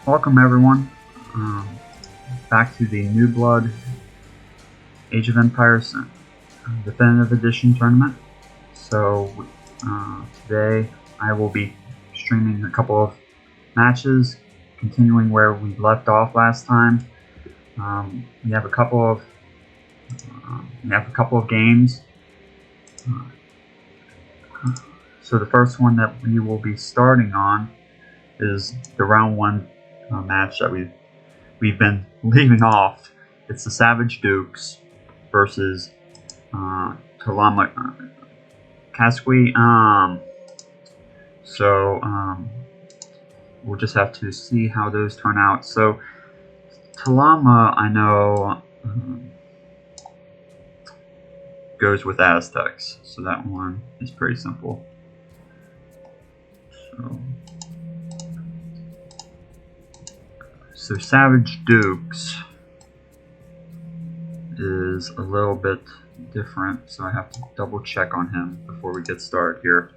Welcome everyone, back to the New Blood Age of Empires Definitive Edition tournament. So today I will be streaming a couple of matches, continuing where we left off last time. We have a couple of games. So the first one that we will be starting on is the round one match that we've been leaving off. It's the Savage Dukes versus Talama Kasqui. We'll just have to see how those turn out. So Talama, I know, goes with Aztecs, so that one is pretty simple. So Savage Dukes is a little bit different, so I have to double check on him before we get started here.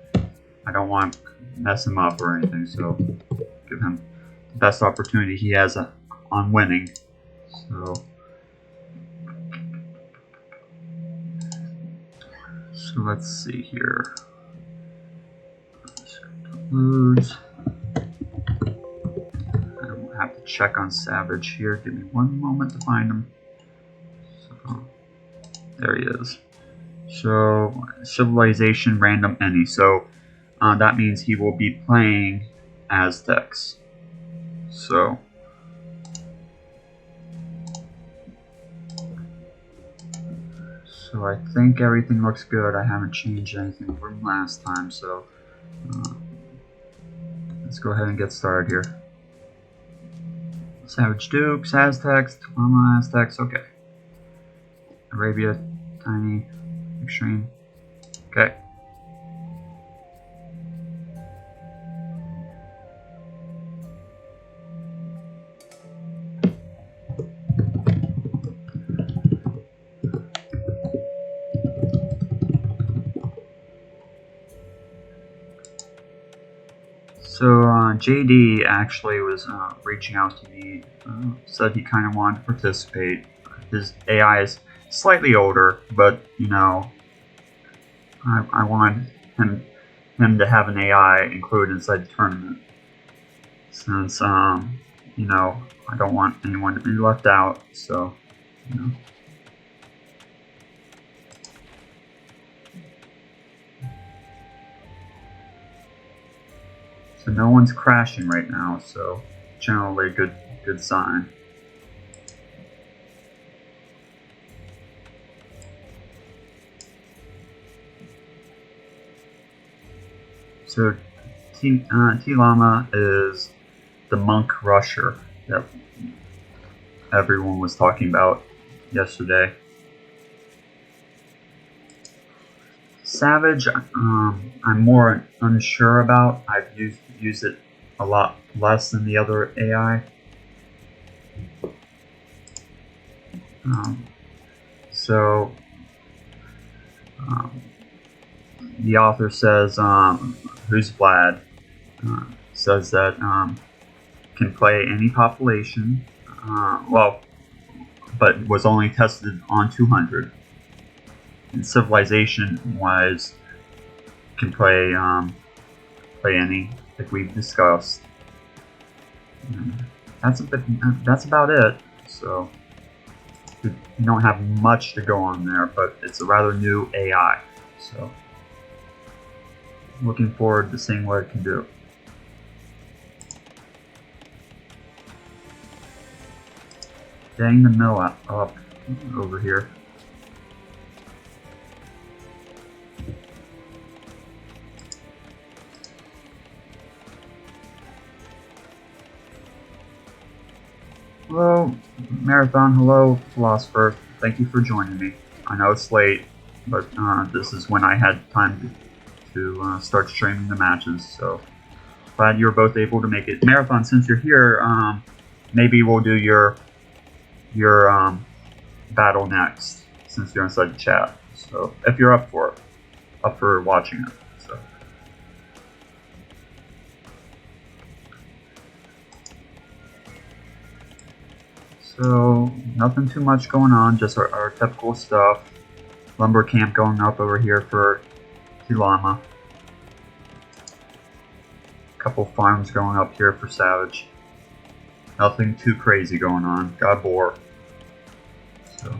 I don't want to mess him up or anything, so give him the best opportunity he has on winning. So let's see here. Loads. Have to check on Savage here. Give me one moment to find him. So there he is. So civilization random any. So that means he will be playing Aztecs. So I think everything looks good. I haven't changed anything from last time. So let's go ahead and get started here. Savage Dukes, Aztecs, Talama, Aztecs, okay. Arabia, Tiny, Extreme, okay. So JD actually was reaching out to me, said he kind of wanted to participate. His AI is slightly older, but you know, I want him to have an AI included inside the tournament, since you know, I don't want anyone to be left out. So you know. So no one's crashing right now, so generally good sign. So T-Lama is the monk rusher that everyone was talking about yesterday. Savage, I'm more unsure about. I've used it a lot less than the other AI. The author says, who's Vlad, says that can play any population, but was only tested on 200. And civilization-wise, can play any, like we've discussed. That's about it. So you don't have much to go on there, but it's a rather new AI. So looking forward to seeing what it can do. Getting the mill up over here. Hello, Marathon. Hello, Philosopher. Thank you for joining me. I know it's late, but this is when I had time to start streaming the matches. So glad you're both able to make it. Marathon, since you're here, maybe we'll do your battle next, since you're inside the chat. So if you're up for watching it. So. So nothing too much going on, just our typical stuff. Lumber camp going up over here for Llama. Couple farms going up here for Savage. Nothing too crazy going on. Got boar. So.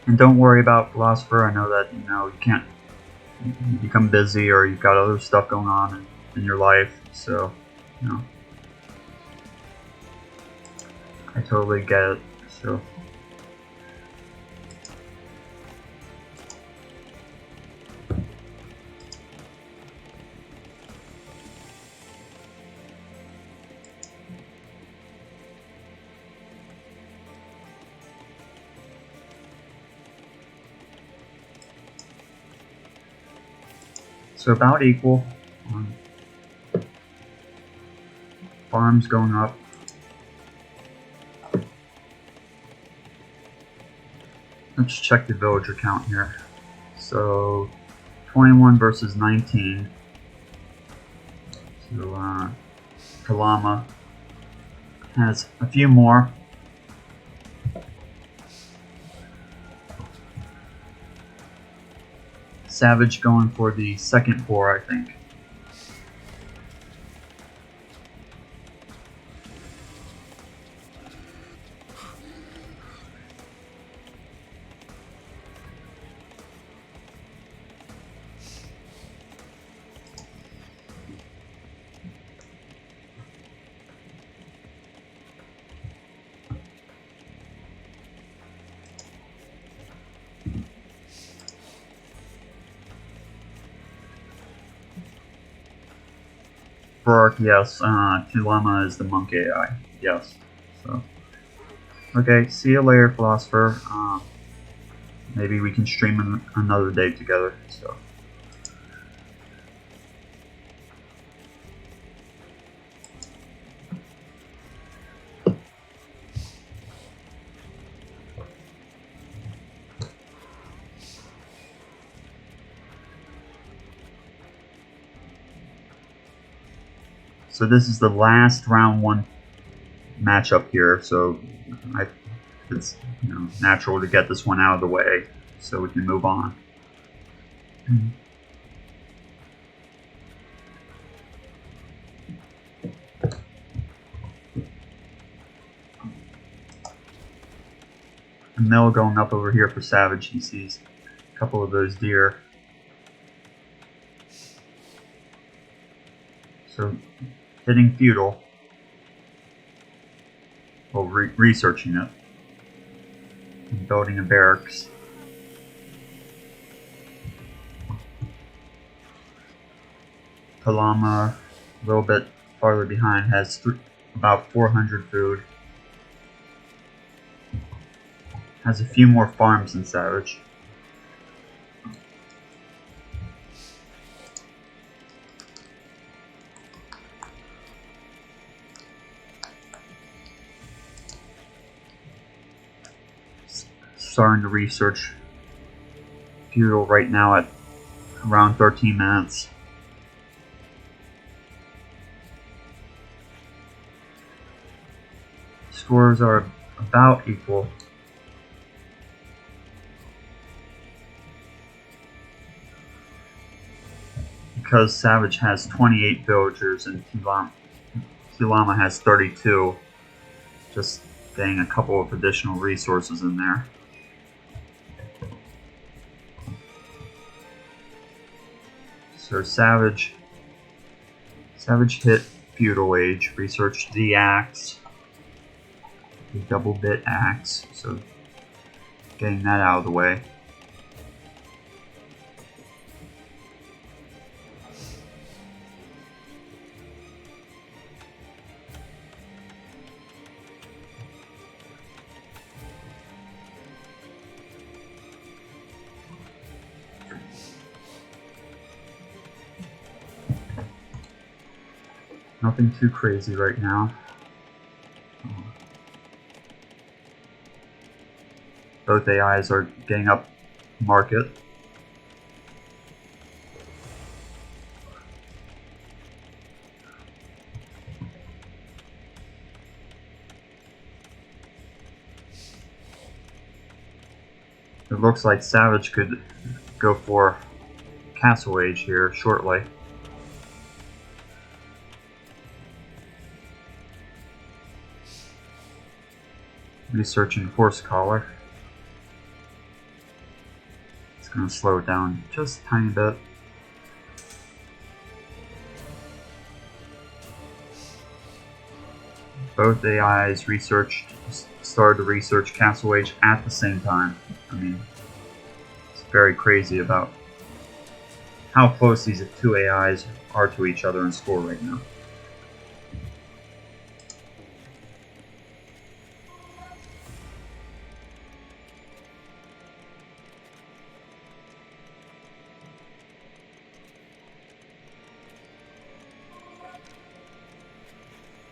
And don't worry about Philosopher. I know that, you know, you can't, you become busy or you've got other stuff going on in your life. So, you know, I totally get it. So. So about equal. Farms going up. Let's check the villager count here. So 21 versus 19. So Kalama has a few more. Savage going for the second boar, I think. Bark, yes. Llama is the monk AI. Yes. So, okay. See you later, Philosopher. Maybe we can stream another day together. So. So this is the last round 1 matchup here, so it's, you know, natural to get this one out of the way so we can move on. A mill going up over here for Savage. He sees a couple of those deer. So hitting feudal, well, researching it, and building a barracks. Palama, a little bit farther behind, has about 400 food. Has a few more farms than Savage. Starting to research feudal right now at around 13 minutes. Scores are about equal. Because Savage has 28 villagers and Llama has 32, just getting a couple of additional resources in there. So Savage hit Feudal Age, researched the axe, the double bit axe, so getting that out of the way. Nothing too crazy right now. Both AIs are getting up market. It looks like Savage could go for Castle Age here shortly. Researching Horse Collar. It's going to slow it down just a tiny bit. Both AIs started to research Castle Age at the same time. I mean, it's very crazy about how close these two AIs are to each other in score right now.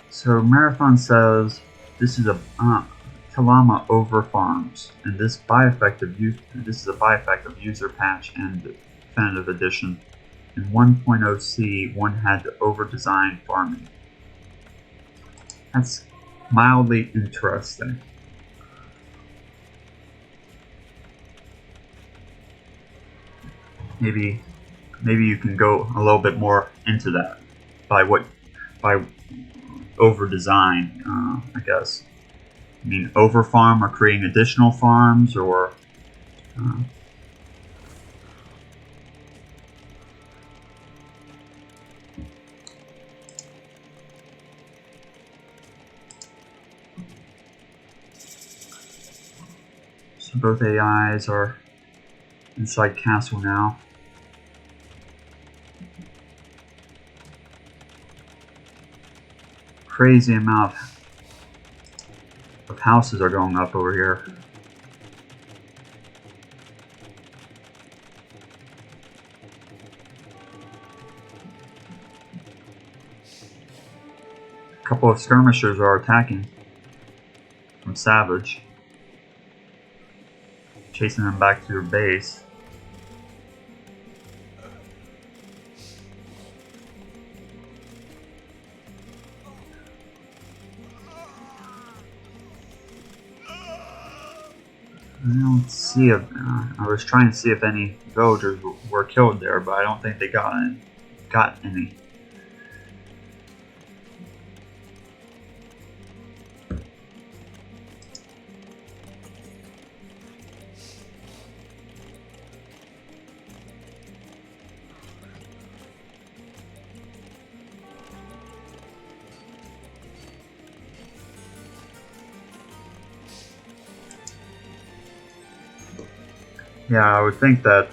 So Marathon says this is a Talama over farms, and this is a byeffect of user patch and definitive edition. In 1.0c, one had to over-design farming. That's mildly interesting. Maybe you can go a little bit more into that by over design, I guess. I mean, over farm or creating additional farms, or so both AIs are inside castle now. Crazy amount of houses are going up over here. A couple of skirmishers are attacking from Savage, chasing them back to their base. I don't see if I was trying to see if any villagers were killed there, but I don't think they got any. Yeah, I would think that,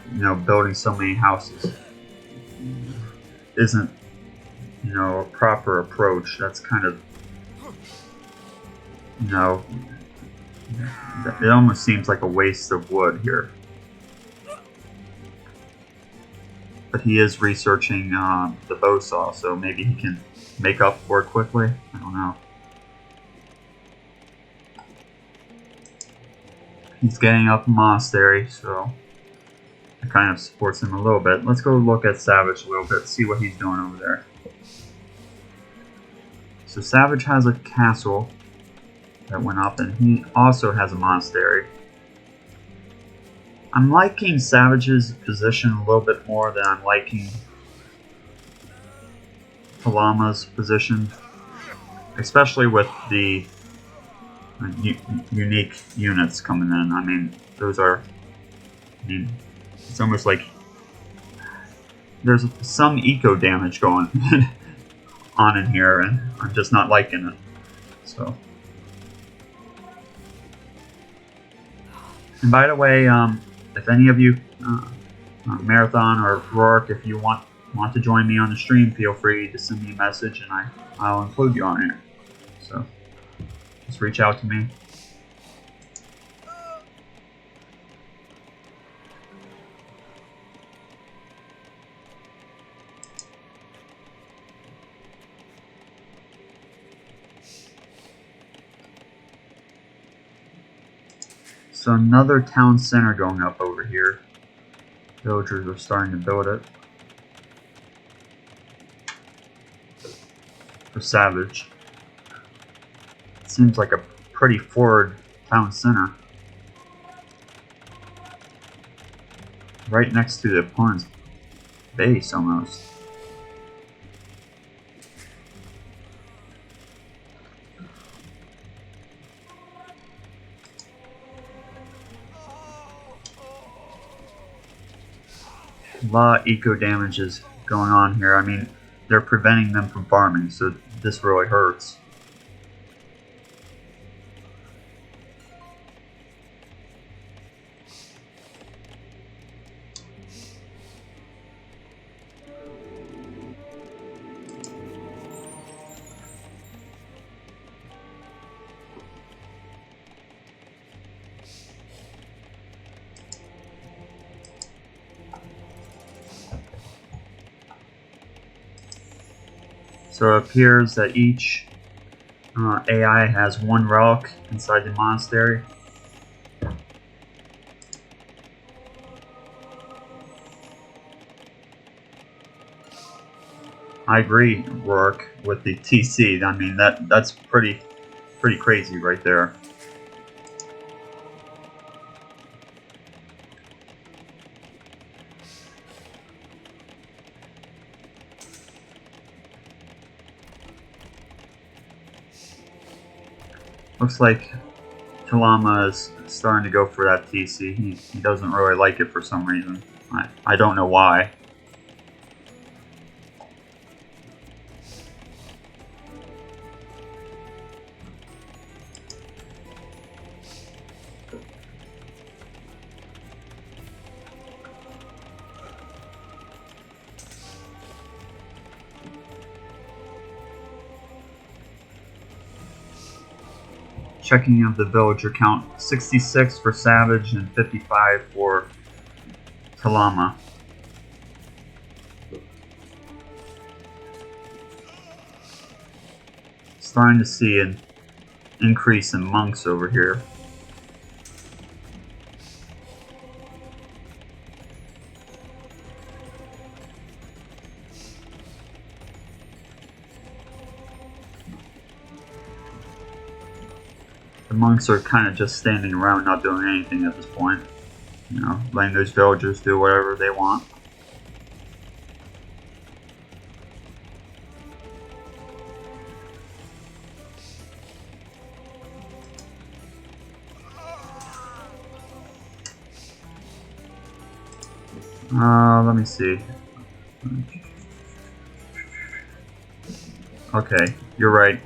building so many houses isn't, a proper approach. That's kind of, it almost seems like a waste of wood here. But he is researching the bow saw, so maybe he can make up for it quickly. I don't know. He's getting up a monastery, so it kind of supports him a little bit. Let's go look at Savage a little bit, see what he's doing over there. So Savage has a castle that went up, and he also has a monastery. I'm liking Savage's position a little bit more than I'm liking Talama's position, especially with the unique units coming in. I mean, it's almost like there's some eco damage going on in here, and I'm just not liking it. So, and by the way, if any of you, Marathon or Rourke, if you want to join me on the stream, feel free to send me a message, and I'll include you on it. So, just reach out to me. So another town center going up over here. Villagers are starting to build it. For Savage. It seems like a pretty forward town center. right next to the opponent's base almost. A lot of eco damages going on here. I mean, they're preventing them from farming, so this really hurts. So it appears that each AI has one relic inside the monastery. I agree, Rourke, with the TC. I mean, that's pretty crazy right there. Looks like Talama is starting to go for that TC. He doesn't really like it for some reason. I don't know why. Checking of the villager count, 66 for Savage and 55 for Talama. Starting to see an increase in monks over here. The monks are kind of just standing around not doing anything at this point. You know, letting those villagers do whatever they want. Let me see. Okay, you're right.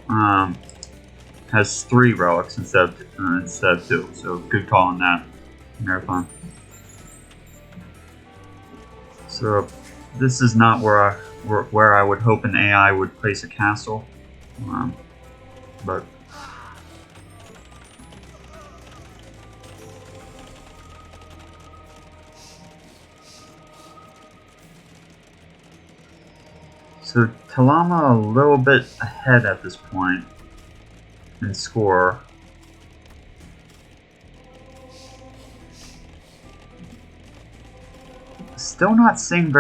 Has 3 relics instead of 2. So good call on that, MrElephant. So this is not where I would hope an AI would place a castle, but so Talama a little bit ahead at this point in score. Still not seeing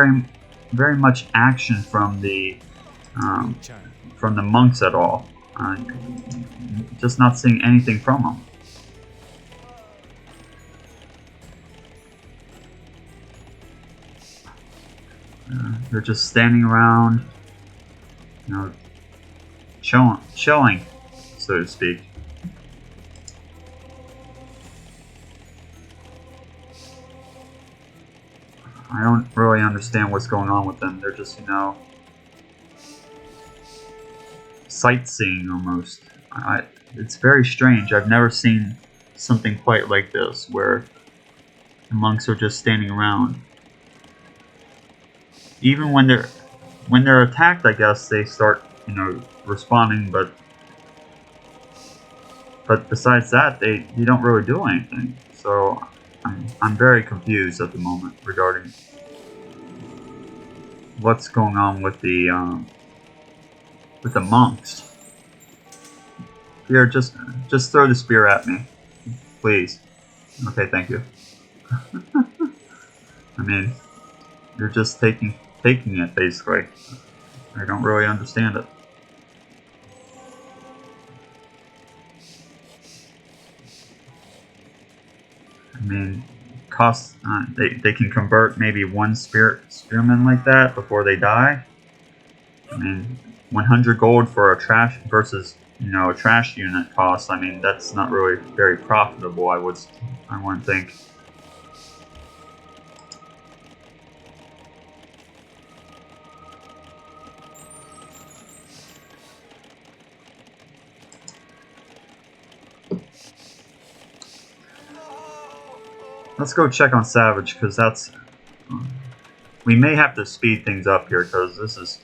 very much action from the monks at all. Just not seeing anything from them. They're just standing around, you know, chilling, so to speak. I don't really understand what's going on with them. They're just, you know, sightseeing almost. It's very strange. I've never seen something quite like this, where the monks are just standing around. Even when they're attacked, I guess they start, you know, responding, but besides that, they don't really do anything. So I'm very confused at the moment regarding what's going on with the monks. Here, just throw the spear at me, please. Okay, thank you. I mean, you're just taking it basically. I don't really understand it. I mean, costs. They can convert maybe one spearman like that before they die. I mean, 100 gold for a trash versus a trash unit cost. I mean, that's not really very profitable. I wouldn't think. Let's go check on Savage, because that's... we may have to speed things up here, because this is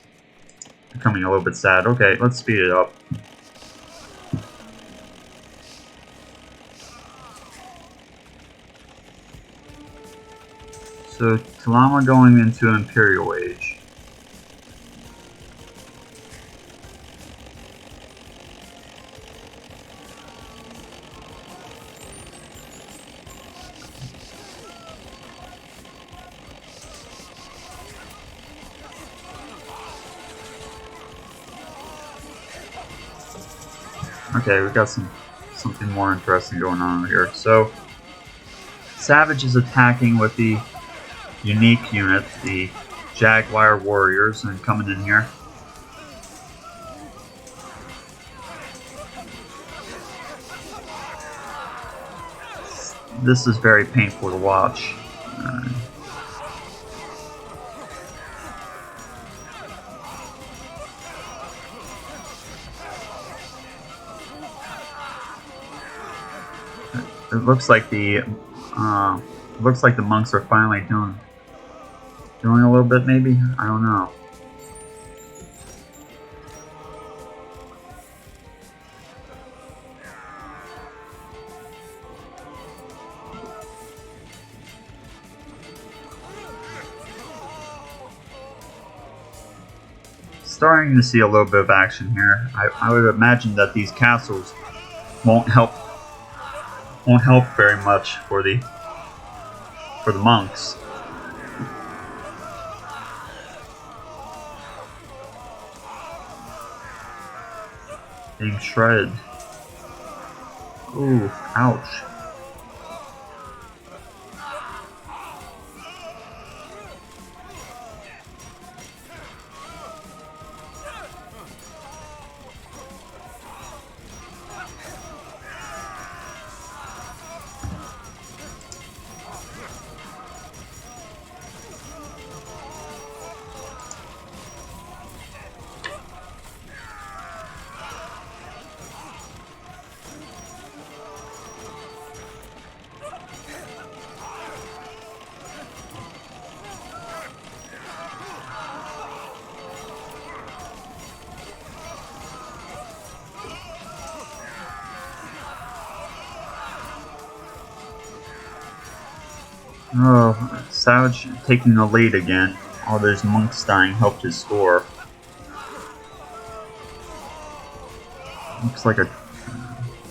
becoming a little bit sad. Okay, let's speed it up. So, Talama going into Imperial Age. Okay, we got something more interesting going on here. So, Savage is attacking with the unique unit, the Jaguar Warriors, and coming in here. This is very painful to watch. It looks like the monks are finally doing a little bit, maybe? I don't know. Starting to see a little bit of action here. I would imagine that these castles won't help very much for the monks. Being shredded. Ooh, ouch. Oh, Savage taking the lead again. All those monks dying helped his score. Looks like a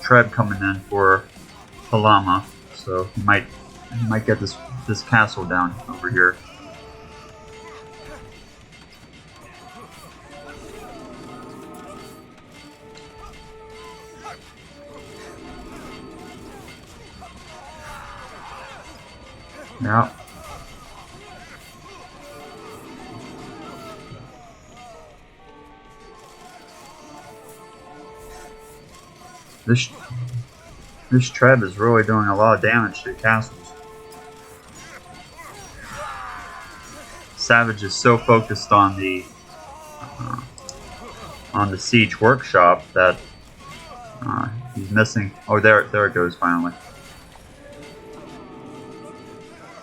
Treb coming in for Talama, so he might get this castle down over here. Yeah. This Treb is really doing a lot of damage to the castles. Savage is so focused on the siege workshop that he's missing. Oh, there it goes finally.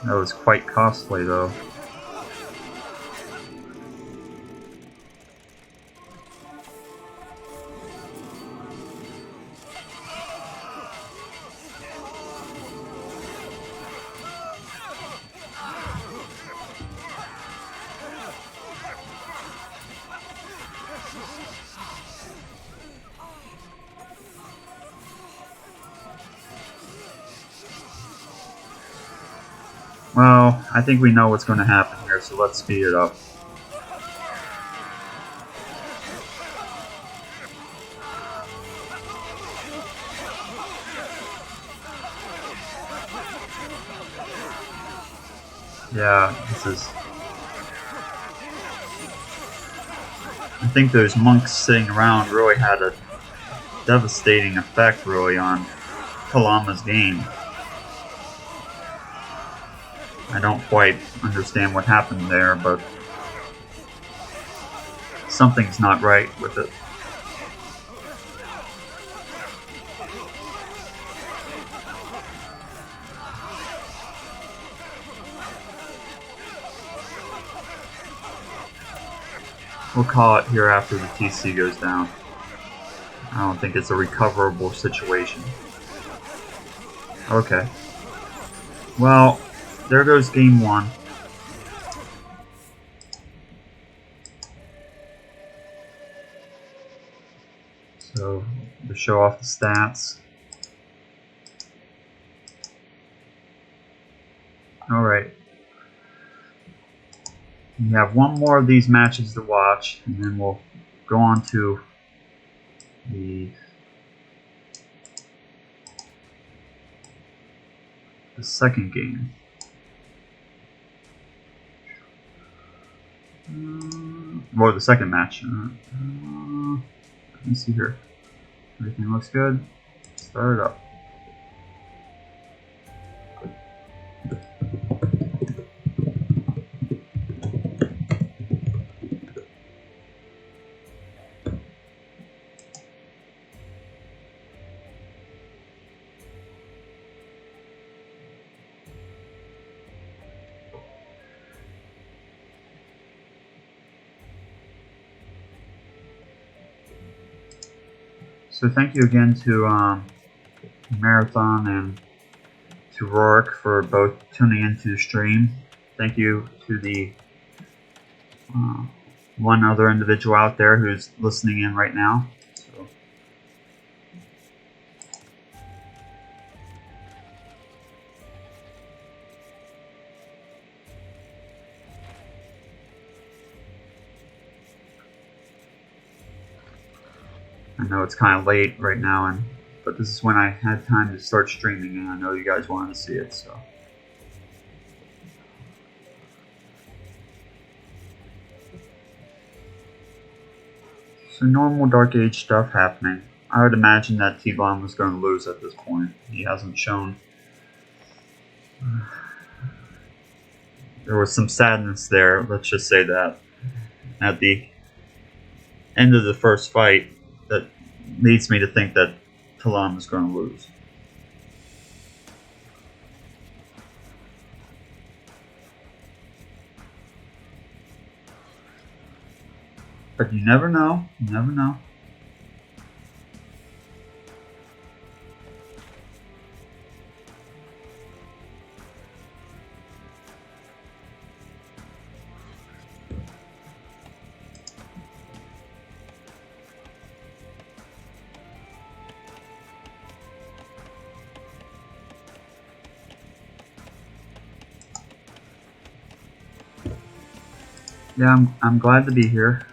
That was quite costly, though. Well, I think we know what's going to happen here, so let's speed it up. Yeah, this is... I think those monks sitting around really had a devastating effect, really, on Kalama's game. I don't quite understand what happened there, but something's not right with it. We'll call it here after the TC goes down. I don't think it's a recoverable situation. Okay. Well, there goes game one. So, to show off the stats. Alright. We have one more of these matches to watch, and then we'll go on to the second game. Or the second match. Let me see here. Everything looks good. Start it up. So thank you again to Marathon and to Rourke for both tuning into the stream. Thank you to the one other individual out there who's listening in right now. So. I know it's kind of late right now, but this is when I had time to start streaming, and I know you guys wanted to see it, so. So normal Dark Age stuff happening. I would imagine that T-Bomb was going to lose at this point. He hasn't shown. There was some sadness there, let's just say that. At the end of the first fight, that leads me to think that Talam is going to lose. But you never know. You never know. Yeah, I'm glad to be here.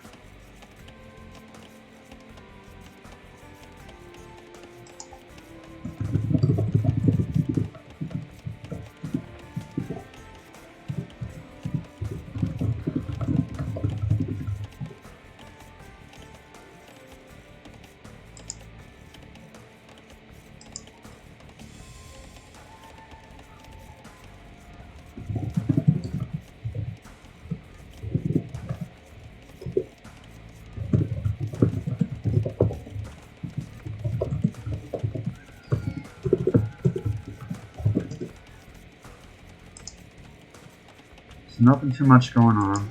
So nothing too much going on.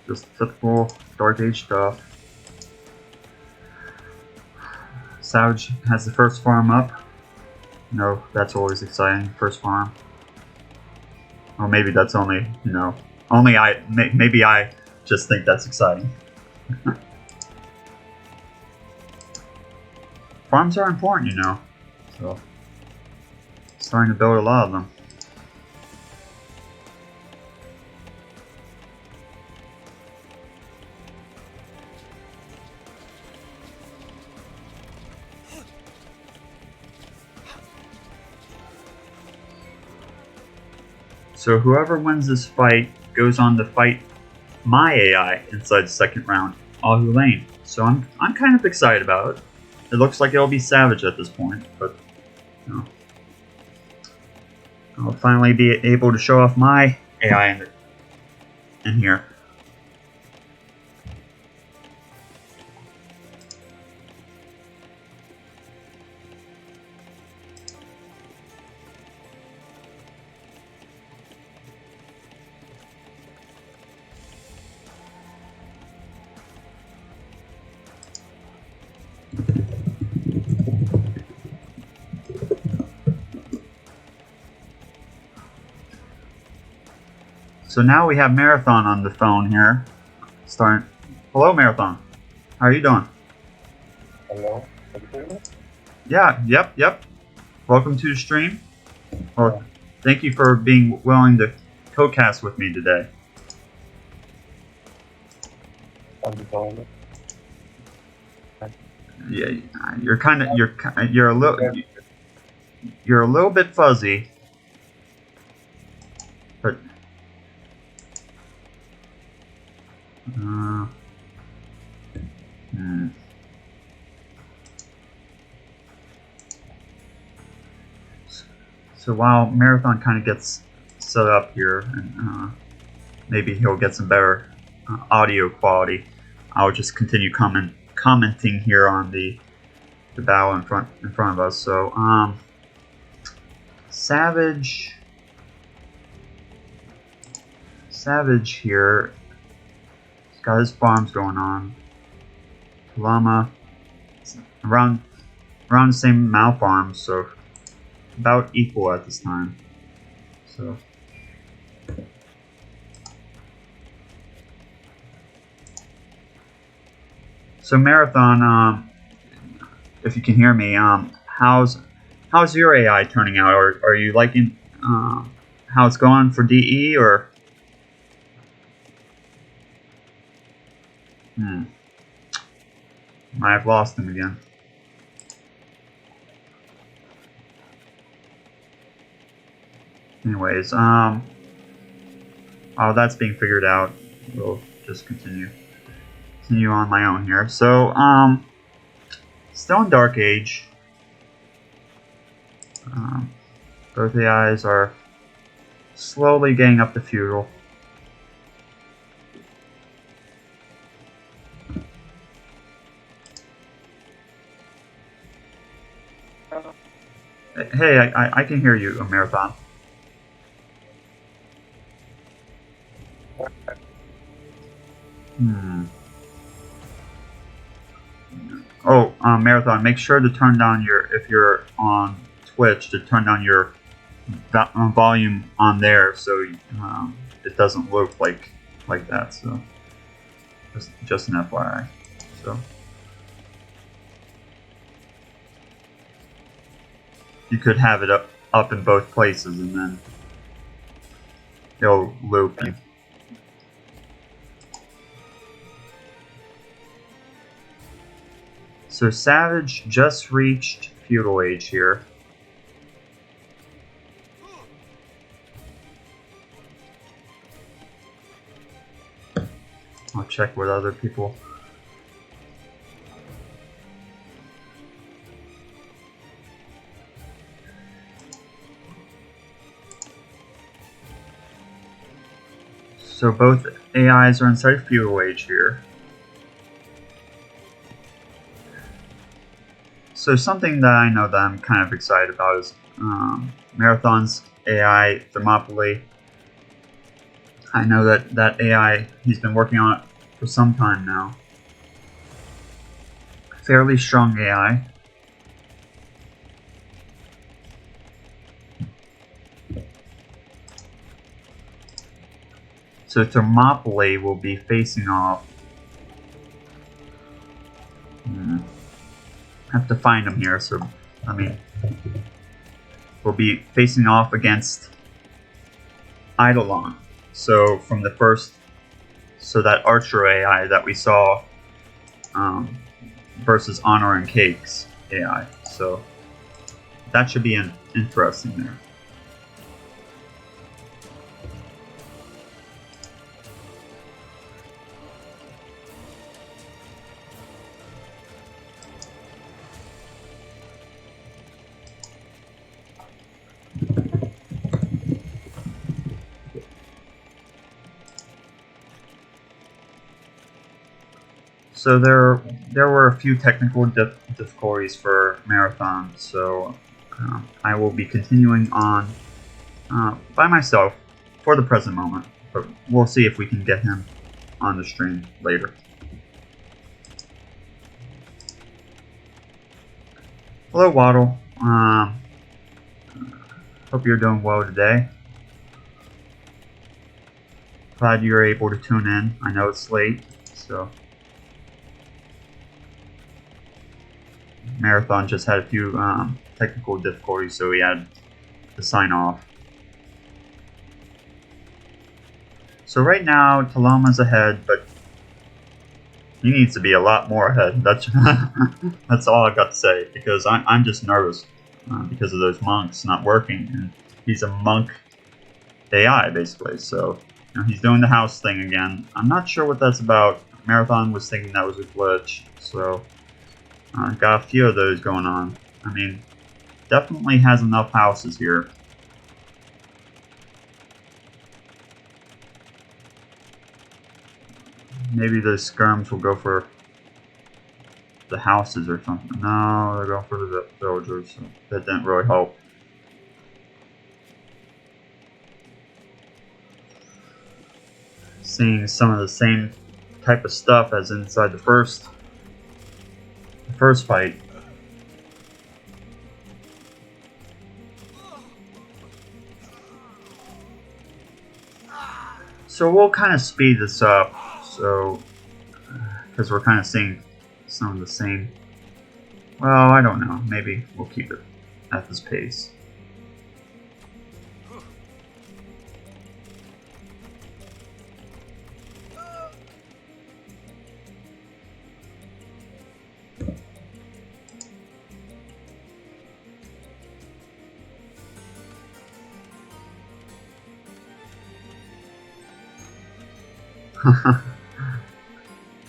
Just typical Dark Age stuff. Savage has the first farm up. No, that's always exciting. First farm. Or maybe that's only, maybe I just think that's exciting. Farms are important, so starting to build a lot of them. So whoever wins this fight goes on to fight my AI inside the second round, Ahu Lane. So I'm kind of excited about it. It looks like it'll be Savage at this point, but you know, I'll finally be able to show off my AI in here. So now we have Marathon on the phone here. Hello, Marathon. How are you doing? Hello. Yeah. Yep. Welcome to the stream. Well, thank you for being willing to co-cast with me today. Yeah, you're a little bit fuzzy, but So while Marathon kind of gets set up here, and maybe he'll get some better audio quality, I'll just continue commenting here on the battle in front of us. So Savage here. He's got his farms going on. Llama around the same amount of farms, so about equal at this time. So Marathon, if you can hear me, how's your AI turning out? Are you liking how it's going for DE, or? I've lost him again. Anyways, while that's being figured out, we'll just continue on my own here. So, still in Dark Age. Both AIs are slowly getting up to feudal. Hey, I can hear you, Marathon. Oh, Marathon, make sure to turn down if you're on Twitch, to turn down your volume on there, so it doesn't look like that. So just an FYI. So you could have it up in both places, and then it'll loop you. So Savage just reached feudal age here. I'll check with other people. So both AIs are inside feudal age here. So something that I know that I'm kind of excited about is Marathon's AI, Thermopylae. I know that AI, he's been working on it for some time now. Fairly strong AI. So Thermopylae will be facing off. I have to find him here, so I mean, we'll be facing off against Eidolon. So from the first, so that Archer AI that we saw versus Honor and Cake's AI. So that should be interesting there. So there were a few technical difficulties for Marathon, so I will be continuing on by myself for the present moment, but we'll see if we can get him on the stream later. Hello, Waddle. Hope you're doing well today. Glad you're able to tune in. I know it's late, so Marathon just had a few technical difficulties, so he had to sign off. So right now, Talama's ahead, but he needs to be a lot more ahead. That's that's all I've got to say, because I'm just nervous because of those monks not working, and he's a monk AI basically. So he's doing the house thing again. I'm not sure what that's about. Marathon was thinking that was a glitch, so got a few of those going on. I mean, definitely has enough houses here. Maybe the skirms will go for the houses or something. No, they're going for the villagers. So that didn't really help. Seeing some of the same type of stuff as inside the first fight. So we'll kind of speed this up. So, because we're kind of seeing some of the same. Well, I don't know. Maybe we'll keep it at this pace.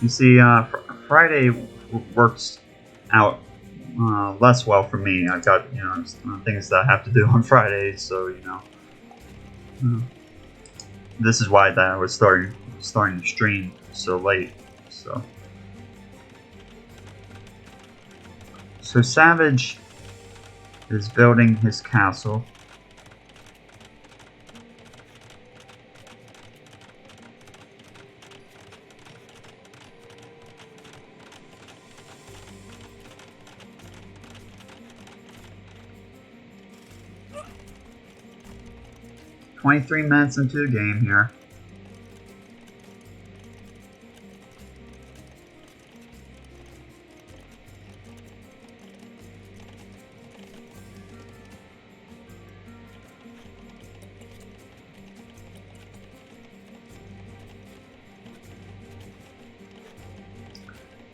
You see, Friday works out less well for me. I've got things that I have to do on Fridays, so this is why that I was starting to stream so late. So Savage is building his castle. "23 minutes into the game here.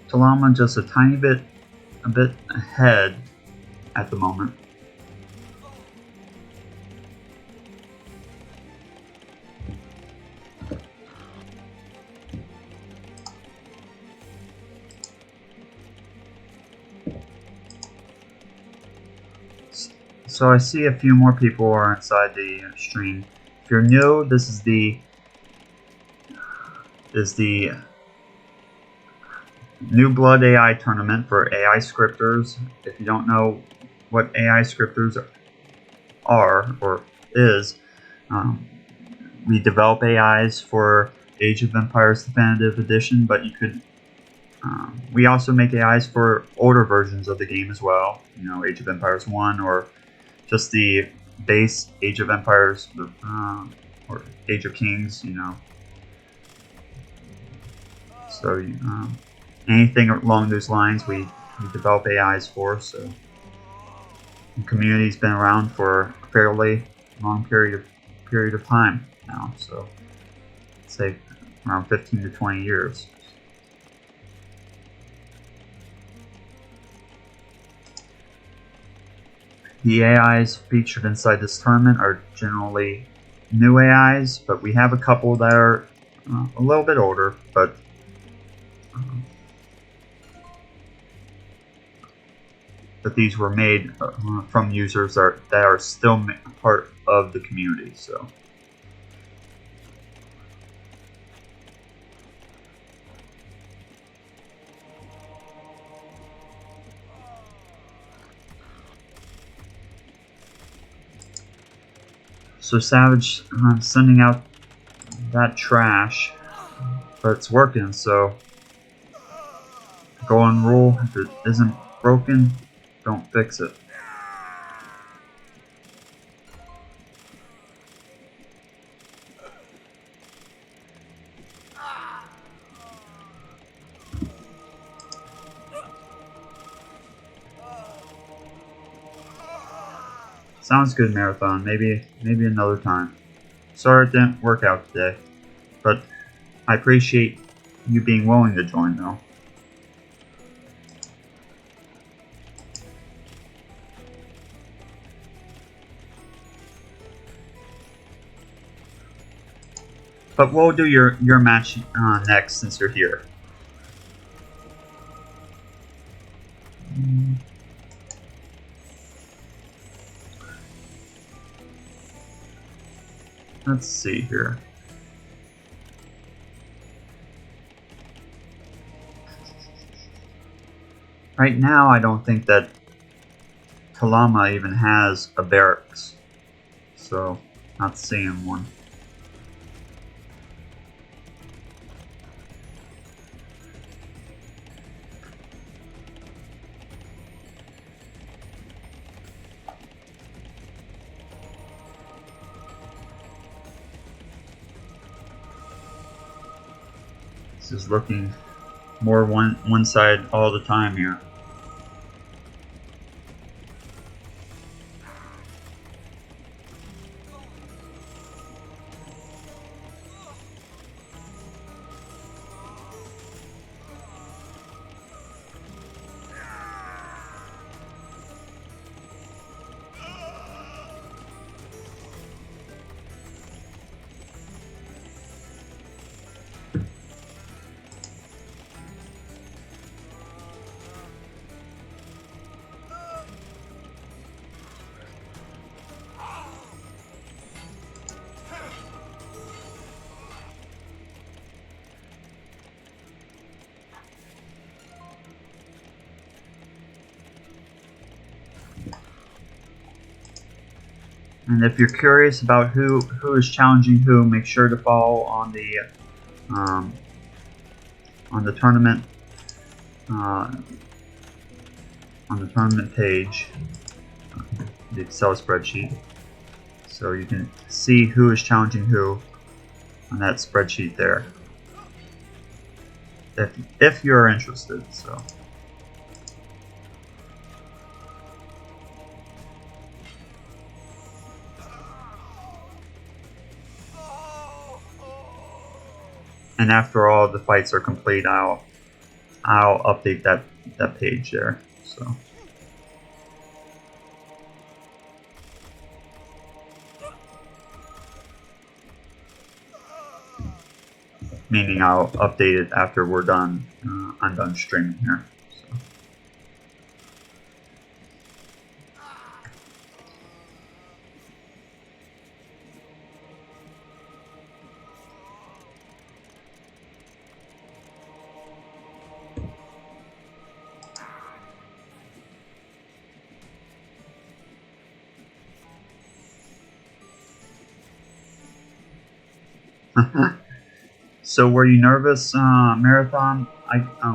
Talama just a bit ahead at the moment. So I see a few more people are inside the stream. If you're new, this is the New Blood AI tournament for AIScripters. If you don't know what AIScripters are or is, we develop AIs for Age of Empires Definitive Edition, but you could. We also make AIs for older versions of the game as well. Age of Empires 1 or just the base Age of Empires or Age of Kings. So anything along those lines, we develop AIs for. So the community's been around for a fairly long period of time now. So I'd say around 15 to 20 years. The AIs featured inside this tournament are generally new AIs, but we have a couple that are a little bit older, but these were made from users that are still part of the community. So So Savage sending out that trash, but it's working, so golden rule, if it isn't broken, don't fix it. Sounds good, Marathon. Maybe another time. Sorry it didn't work out today, but I appreciate you being willing to join, though. But we'll do your match next since you're here. Let's see here. Right now, I don't think that Kalama even has a barracks, so not seeing one. This is looking more one side all the time here. And if you're curious about who is challenging who, make sure to follow on the tournament page, the Excel spreadsheet, so you can see who is challenging who on that spreadsheet there. If you're interested, so. And after all the fights are complete, I'll update that page there. So. Meaning I'll update it after we're done. I'm done streaming here. So. So were you nervous, Marathon,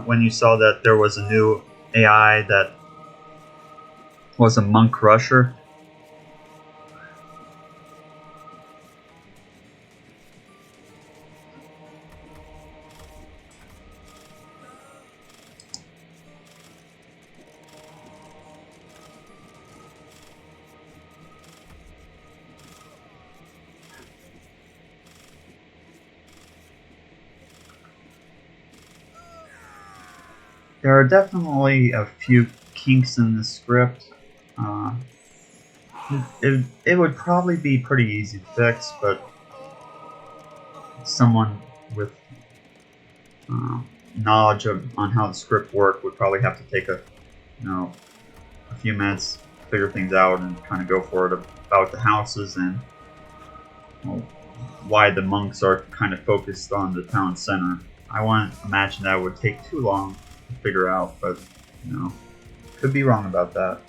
when you saw that there was a new AI that was a monk rusher? There are definitely a few kinks in the script. It would probably be pretty easy to fix, but someone with knowledge on how the script worked would probably have to take a few minutes to figure things out and kind of go for it about the houses and why the monks are kind of focused on the town center. I wouldn't imagine that would take too long to figure out, but could be wrong about that.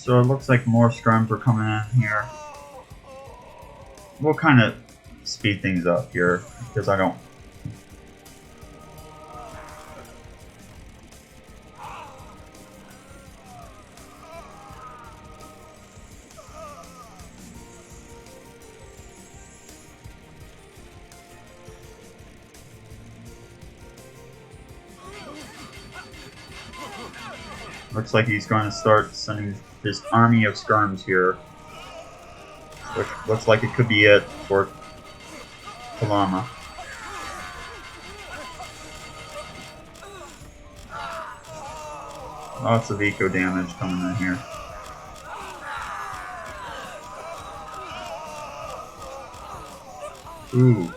So it looks like more scrums are coming in here. We'll kind of speed things up here because I don't. Looks like he's going to start sending his army of scrums here. Which looks like it could be it for Palama. Lots of eco damage coming in here. Ooh.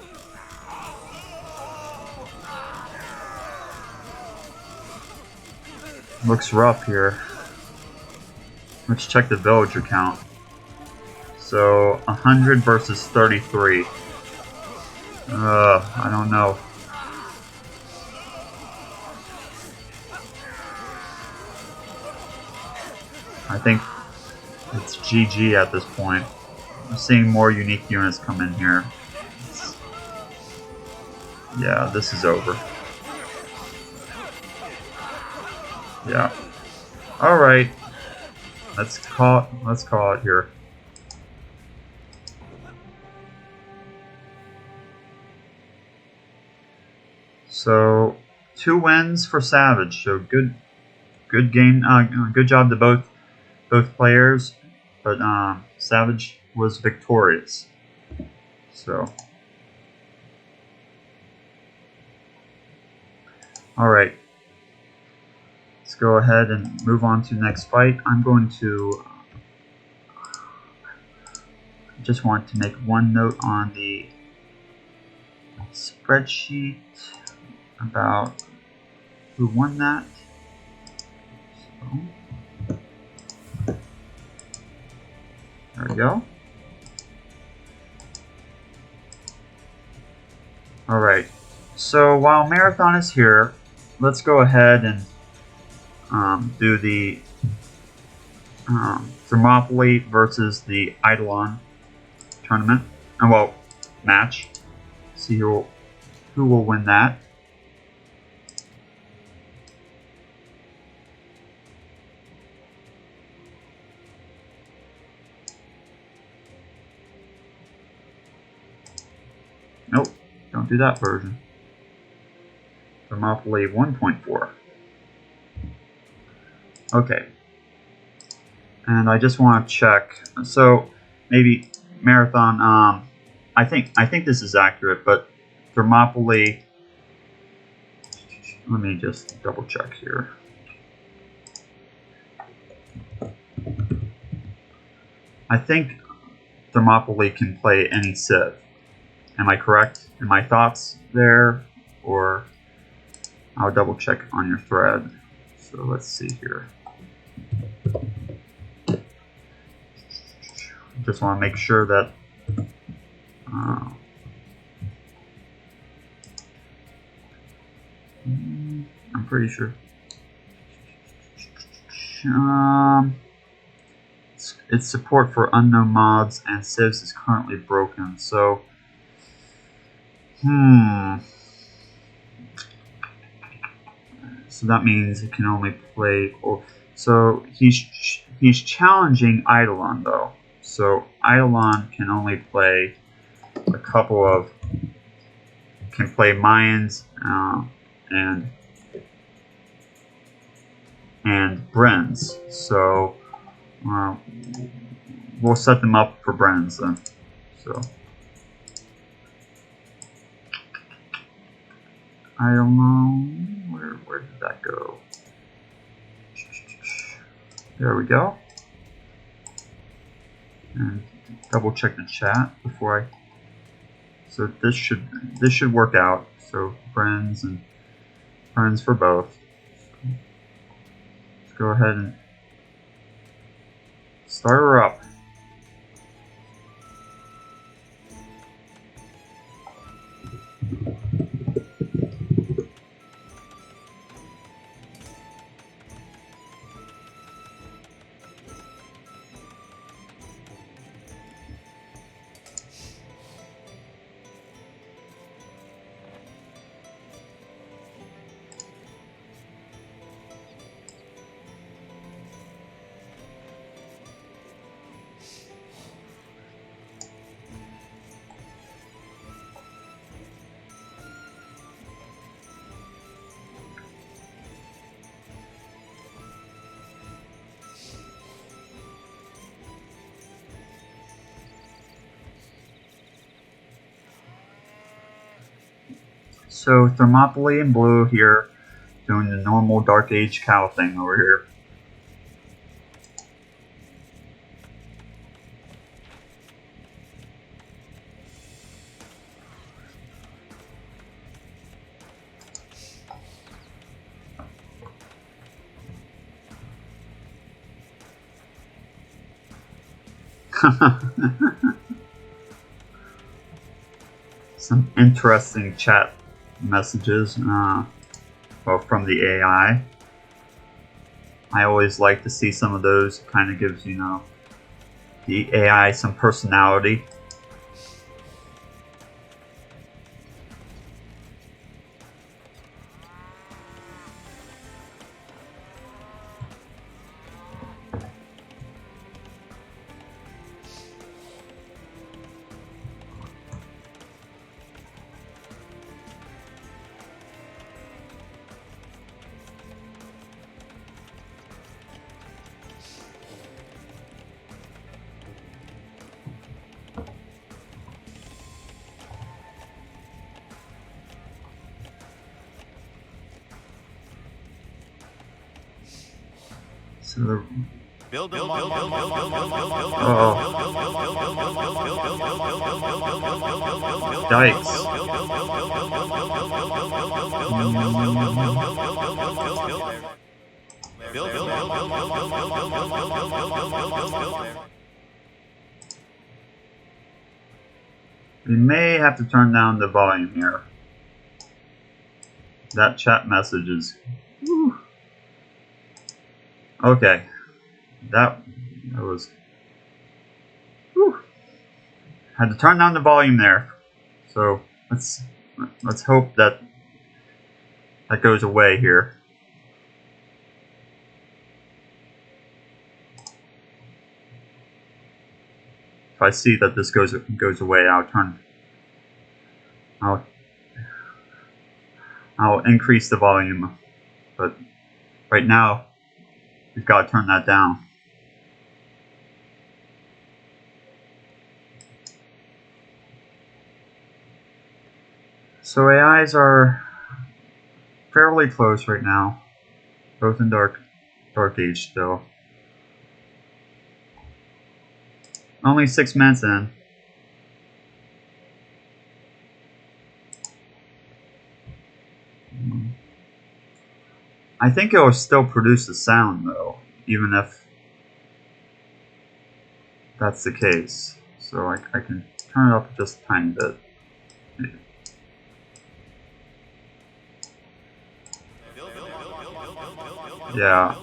Looks rough here. Let's check the villager count. So 100 versus 33. I don't know. I think it's GG at this point. I'm seeing more unique units come in here. Yeah, this is over. Yeah. All right. Let's call it here. So 2 wins for Savage. So good game. Good job to both players. But Savage was victorious. So. All right. Let's go ahead and move on to the next fight. I'm going to just want to make one note on the spreadsheet about who won that. So, there we go. All right. So while Marathon is here, let's go ahead and do the Thermopylae versus the Eidolon tournament. Well, match. See who will win that. Nope, don't do that version. Thermopylae 1.4. Okay. And I just want to check. So maybe Marathon. I think this is accurate, but Thermopylae. Let me just double check here. I think Thermopylae can play any civ. Am I correct in my thoughts there? Or I'll double check on your thread. So let's see here. Just want to make sure that I'm pretty sure. Its support for unknown mods and civs is currently broken. So, so that means it can only play. So he's challenging Eidolon though. So Eidolon can only play a couple of. Can play Mayans and Brens. So we'll set them up for Brens then. So I don't know where did that go. There we go. And double check the chat before I. So this should work out. So friends for both. Let's go ahead and start her up. So Thermopylae and Blue here doing the normal Dark Age cow thing over here. Some interesting chat messages well, from the AI. I always like to see some of those. Kind of gives, you know, the AI some personality. So the Yikes. We may have to turn down the volume here. That chat message is... Whew. Okay. That was... Whew. Had to turn down the volume there. So let's hope that goes away here. If I see that this goes away, I'll increase the volume. But right now, we've got to turn that down. So AIs are fairly close right now, both in Dark Age still. Only 6 minutes in. I think it will still produce a sound though, even if that's the case. So I can turn it up just a tiny bit. Yeah,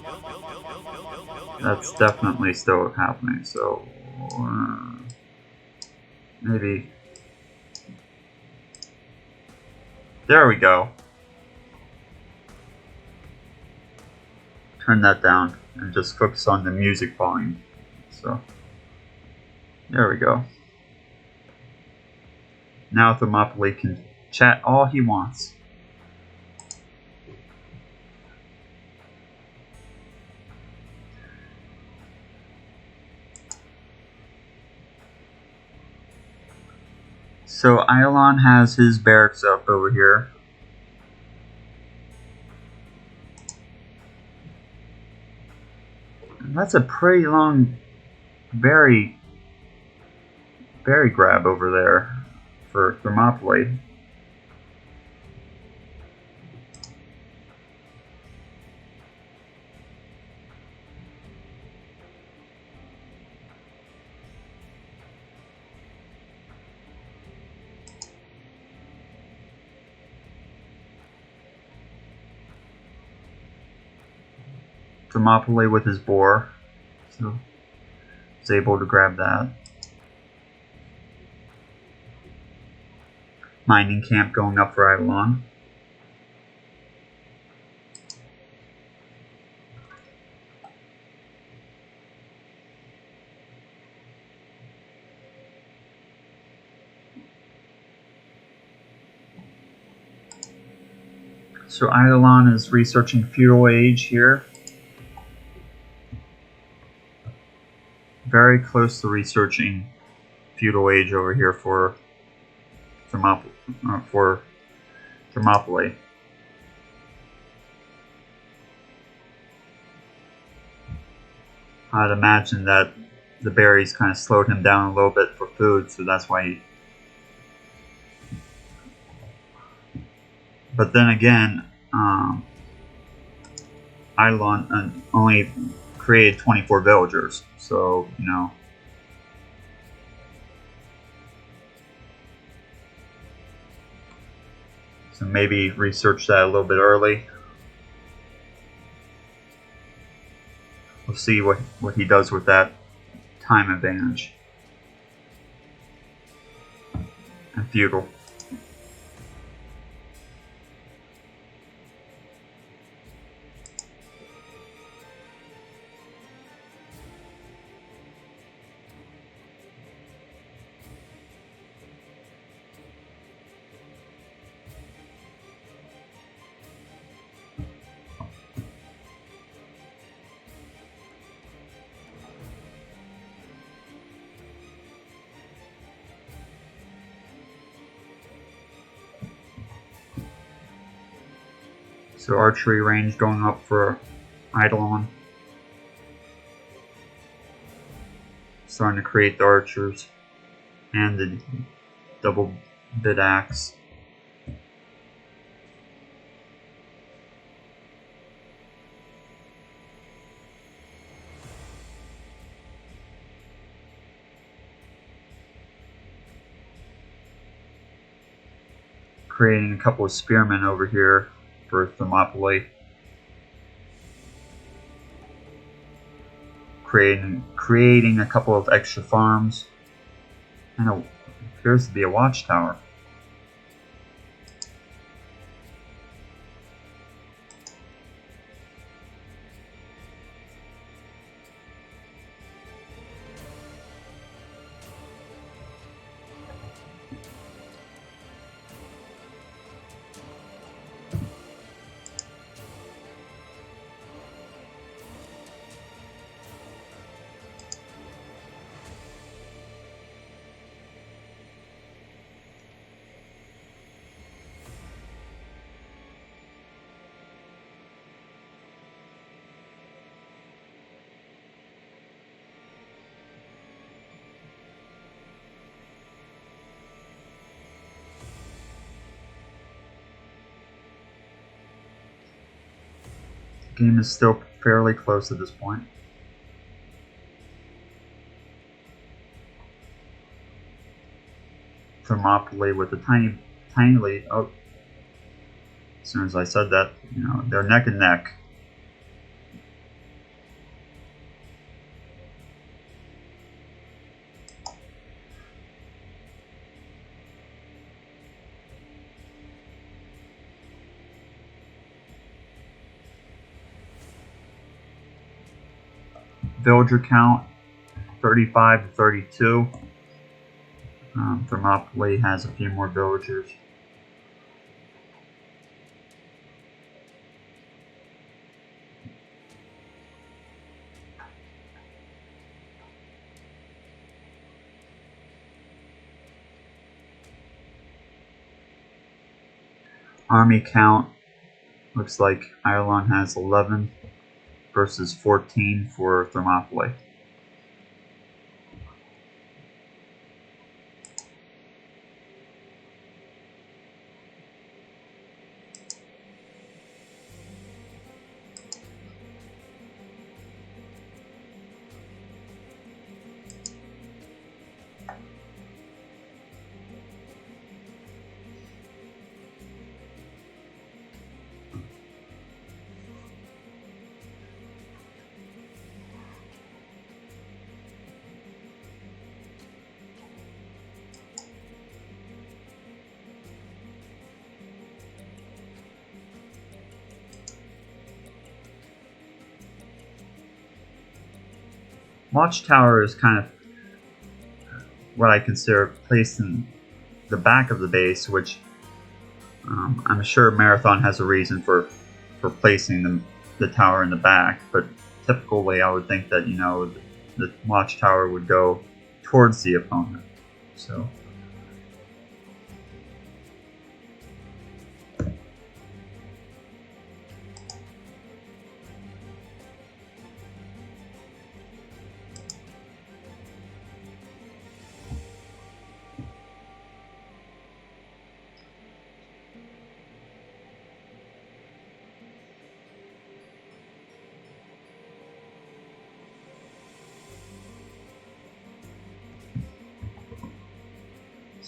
that's definitely still happening. So maybe there we go. Turn that down and just focus on the music volume. So there we go. Now Thermopylae can chat all he wants. So Eidolon has his barracks up over here. That's a pretty long berry grab over there for Thermopylae. Thermopylae with his boar, so he's able to grab that. Mining camp going up for Eidolon. So Eidolon is researching Feudal Age here. Very close to researching Feudal Age over here for Thermopylae. I'd imagine that the berries kind of slowed him down a little bit for food, so that's why he... But then again, Eidolon only created 24 villagers, so, you know... So maybe research that a little bit early. We'll see what he does with that time advantage. And feudal. So archery range going up for Eidolon. Starting to create the archers and the double bit axe. Creating a couple of spearmen over here for Thermopylae. Creating a couple of extra farms. And it appears to be a watchtower. Game is still fairly close at this point. Thermopylae with a tiny lead. Oh, as soon as I said that, you know, they're neck and neck. Villager count 35 to 32. Thermopylae has a few more villagers. Army count looks like Eidolon has 11 versus 14 for Thermopylae. Watchtower is kind of what I consider placed in the back of the base, which I'm sure Marathon has a reason for placing the tower in the back, but typically I would think that, you know, the watchtower would go towards the opponent. So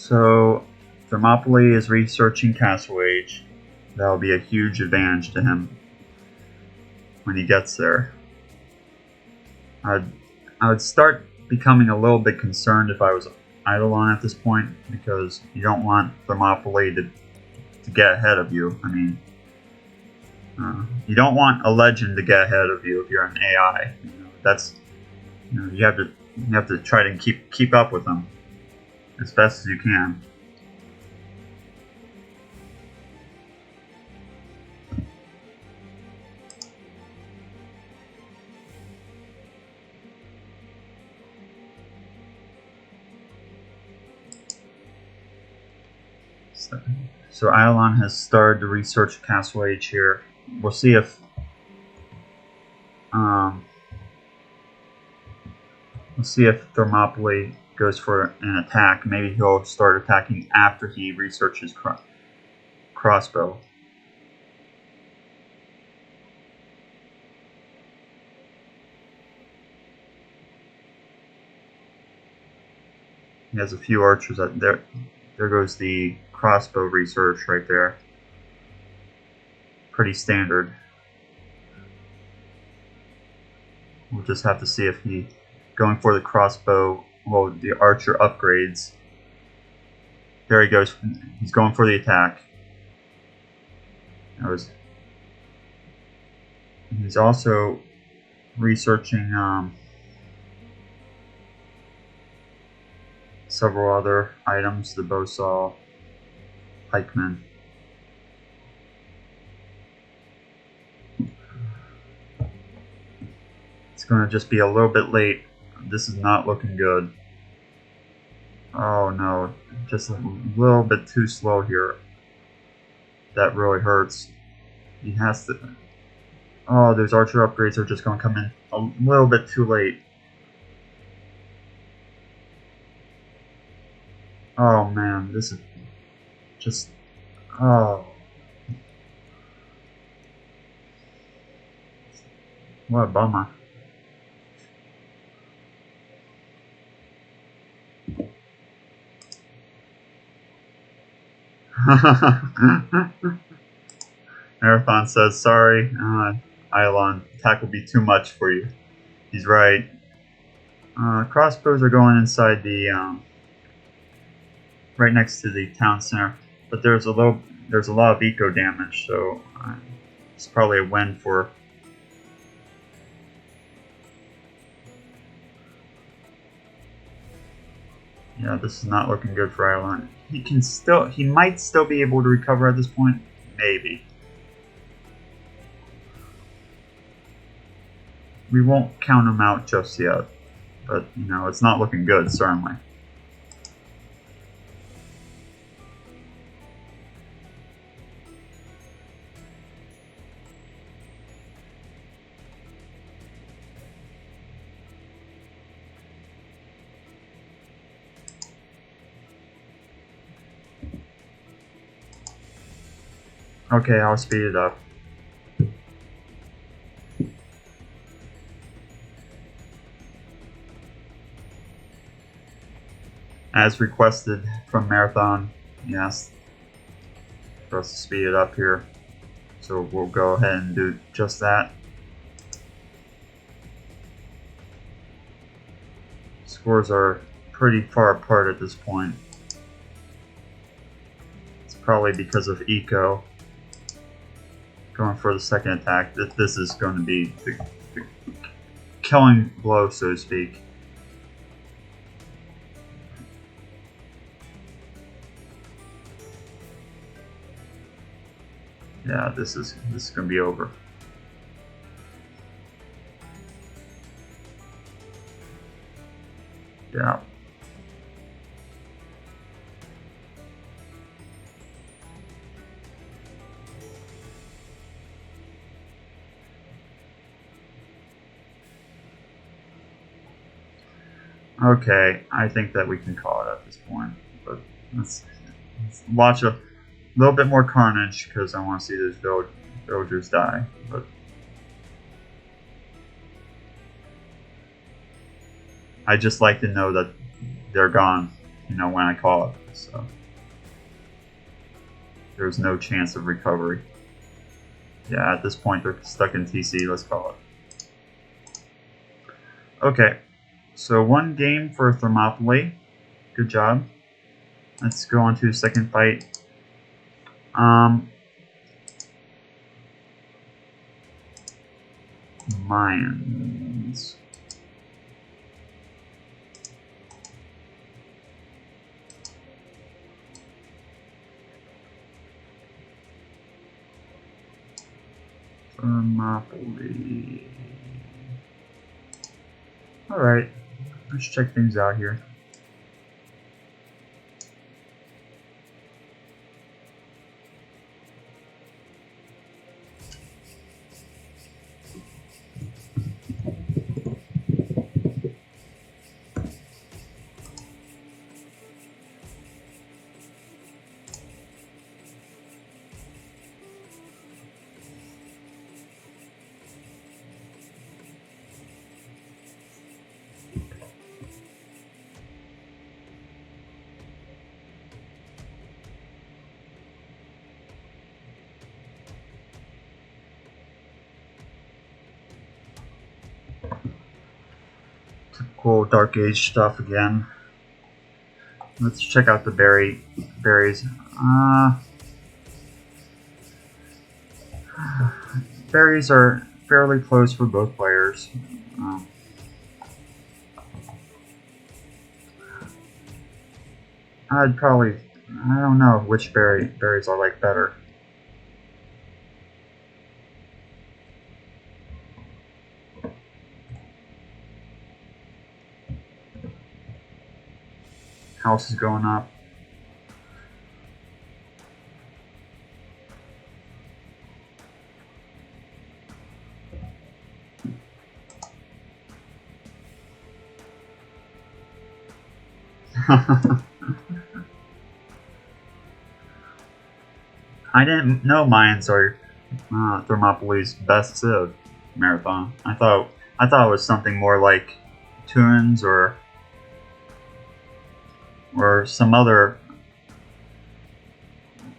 So Thermopylae is researching Castle Age. That'll be a huge advantage to him when he gets there. I would start becoming a little bit concerned if I was Eidolon at this point, because you don't want Thermopylae to get ahead of you. I mean, you don't want a legend to get ahead of you if you're an AI. That's you have to try to keep up with them as best as you can. So Eidolon has started to research Castle Age here. We'll see if Thermopylae goes for an attack. Maybe he'll start attacking after he researches crossbow. He has a few archers out there. There goes the crossbow research right there. Pretty standard. We'll just have to see if he going for the crossbow. Well, the archer upgrades. There he goes. He's going for the attack. He's also researching several other items. The bowsaw, pikeman. It's going to just be a little bit late. This is not looking good. Oh no, just a little bit too slow here. That really hurts. He has to... Oh, those archer upgrades are just going to come in a little bit too late. Oh man, this is just... Oh. What a bummer. Marathon says, sorry, Eidolon, attack will be too much for you. He's right. Crossbows are going inside the, right next to the town center, but there's a lot of eco damage, so it's probably a win for... Yeah, this is not looking good for Eidolon. He might still be able to recover at this point, maybe. We won't count him out just yet, but it's not looking good, certainly. Okay, I'll speed it up. As requested from Marathon, he asked for us to speed it up here. So we'll go ahead and do just that. Scores are pretty far apart at this point. It's probably because of eco. Going for the second attack. This is going to be the killing blow, so to speak. Yeah, this is going to be over. Yeah. Okay, I think that we can call it at this point, but let's watch a little bit more carnage because I want to see those villagers die. But I just like to know that they're gone, when I call it. So there's no chance of recovery. Yeah, at this point they're stuck in TC. Let's call it. Okay, so 1 game for Thermopylae. Good job. Let's go on to the second fight. Mayans. Thermopylae. Alright, let's check things out here. Typical Dark Age stuff again. Let's check out the berries. Berries are fairly close for both players. I don't know which berries I like better. House is going up. I didn't know Mayans are Thermopylae's best civ marathon. I thought it was something more like Tunes or some other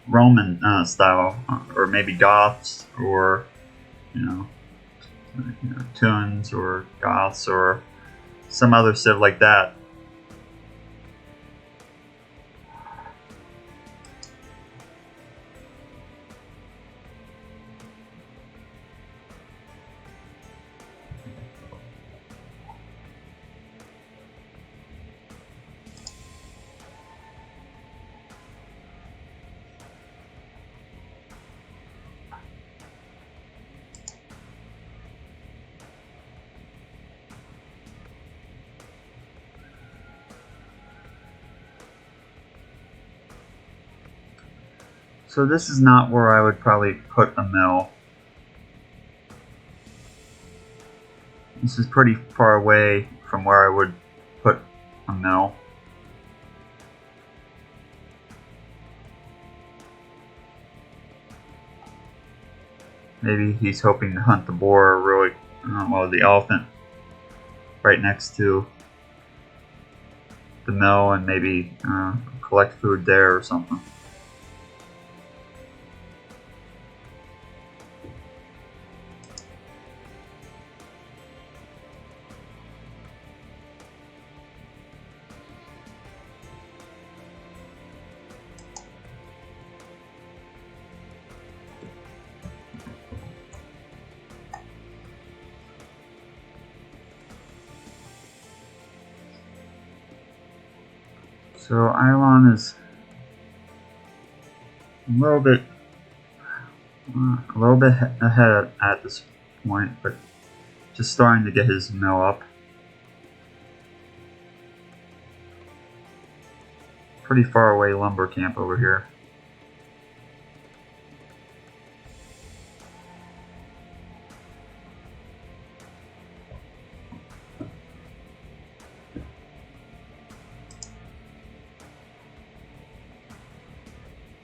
Roman style, or maybe Goths, or Tunes or Goths or some other civ like that. So this is not where I would probably put a mill. This is pretty far away from where I would put a mill. Maybe he's hoping to hunt the boar, really, well, the elephant right next to the mill, and maybe collect food there or something. So Ilon is a little bit ahead at this point, but just starting to get his mill up. Pretty far away lumber camp over here.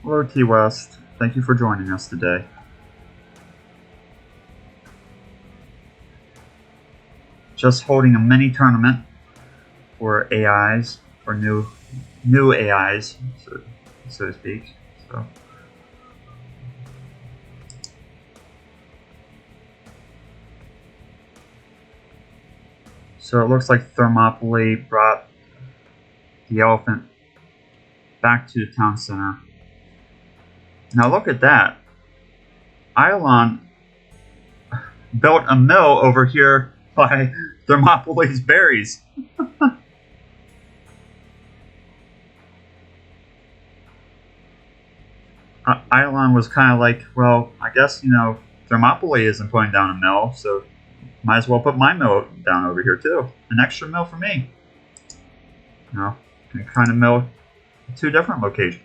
Hello T West, thank you for joining us today. Just holding a mini tournament for AIs, for new new AIs, so to speak. So it looks like Thermopylae brought the elephant back to the town center. Now look at that. Eidolon built a mill over here by Thermopylae's berries. Eidolon was kind of like, well, I guess, Thermopylae isn't putting down a mill, so might as well put my mill down over here too. An extra mill for me. Can kind of mill two different locations.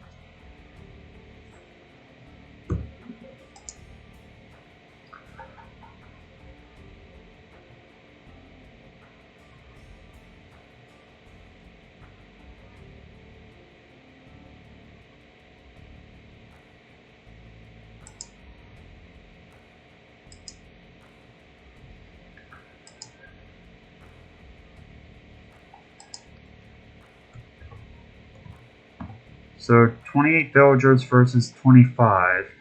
So 28 villagers versus 25.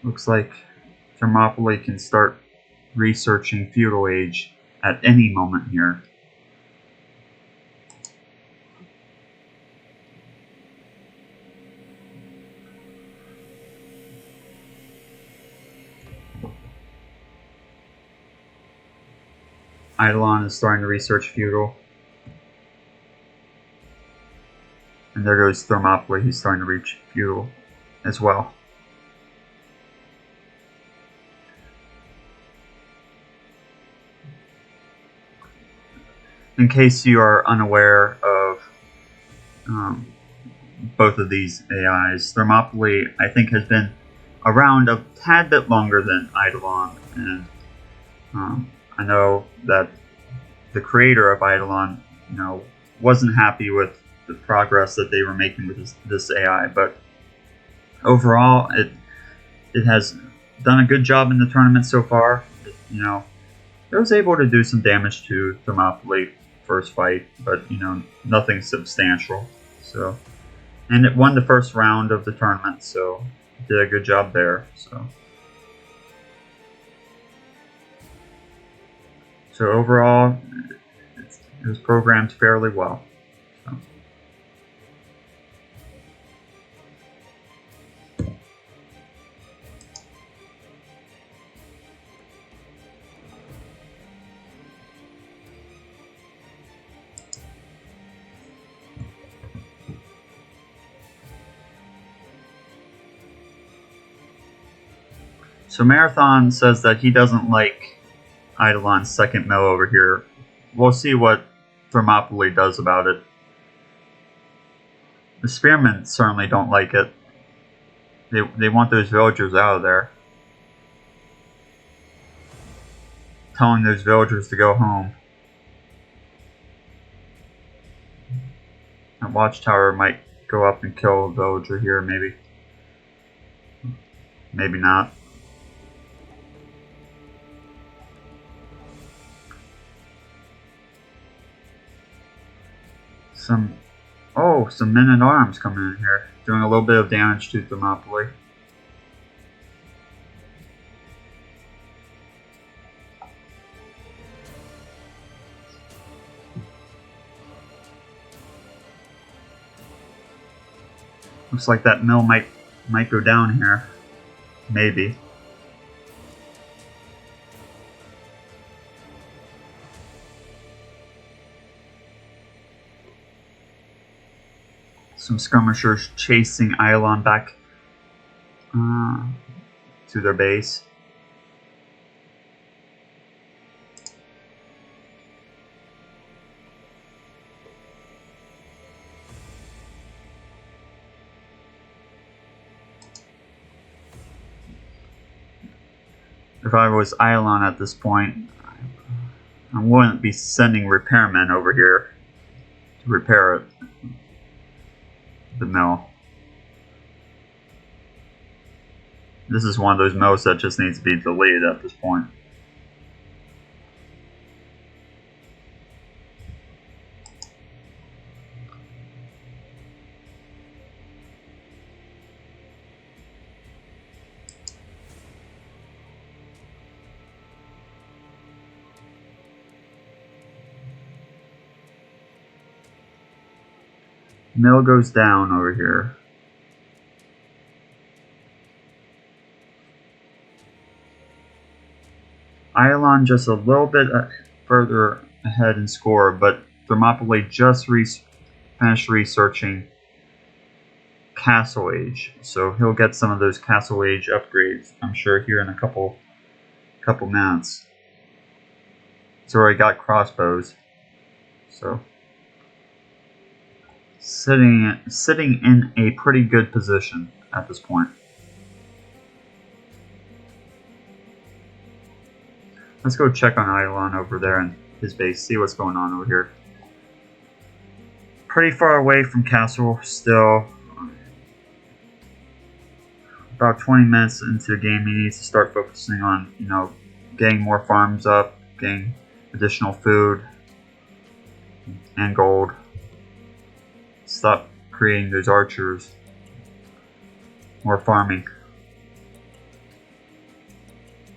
Looks like Thermopylae can start researching Feudal Age at any moment here. Eidolon is starting to research Feudal. And there goes Thermopylae, he's starting to reach Feudal as well. In case you are unaware of both of these AIs, Thermopylae, I think, has been around a tad bit longer than Eidolon, and I know that the creator of Eidolon, wasn't happy with the progress that they were making with this AI, but overall, it has done a good job in the tournament so far. It was able to do some damage to Thermopylae first fight, but nothing substantial. So, and it won the first round of the tournament, so it did a good job there. So overall, it was programmed fairly well. So Marathon says that he doesn't like Eidolon's second mill over here. We'll see what Thermopylae does about it. The Spearmen certainly don't like it. They want those villagers out of there. Telling those villagers to go home. That watchtower might go up and kill a villager here, maybe. Maybe not. Some men-at-arms coming in here, doing a little bit of damage to Thermopylae. Looks like that mill might go down here. Maybe. Some skirmishers chasing Eidolon back to their base. If I was Eidolon at this point, I wouldn't be sending repairmen over here to repair it. The mill. This is one of those mills that just needs to be deleted at this point. Mill goes down over here. Eidolon just a little bit further ahead in score, but Thermopylae just finished researching Castle Age, so he'll get some of those Castle Age upgrades, I'm sure, here in a couple minutes. He's already got crossbows, so sitting in a pretty good position at this point. Let's go check on Eidolon over there in his base, see what's going on over here. Pretty far away from Castle still. About 20 minutes into the game, he needs to start focusing on, getting more farms up, getting additional food and gold. Stop creating those archers. More farming.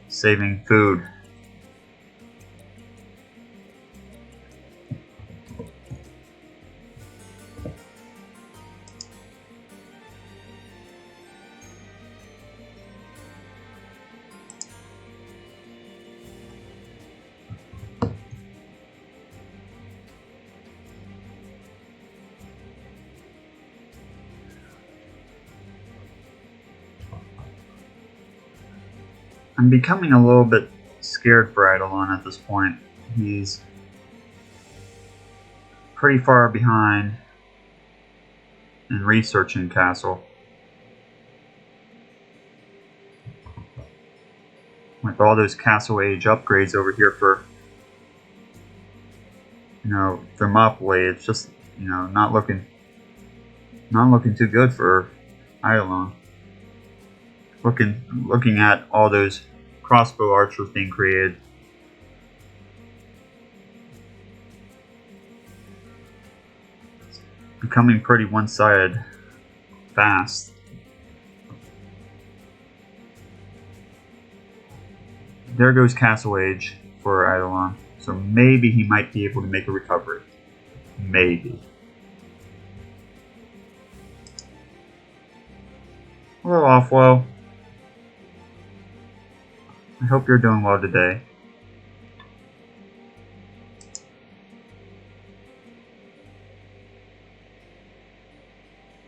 Saving food. I'm becoming a little bit scared for Eidolon at this point. He's pretty far behind in researching Castle. With all those Castle Age upgrades over here for, Thermopylae, it's just, not looking too good for Eidolon. Looking at all those crossbow archers being created. It's becoming pretty one-sided fast. There goes Castle Age for Eidolon. So maybe he might be able to make a recovery. Maybe. Hello, Offwell. I hope you're doing well today.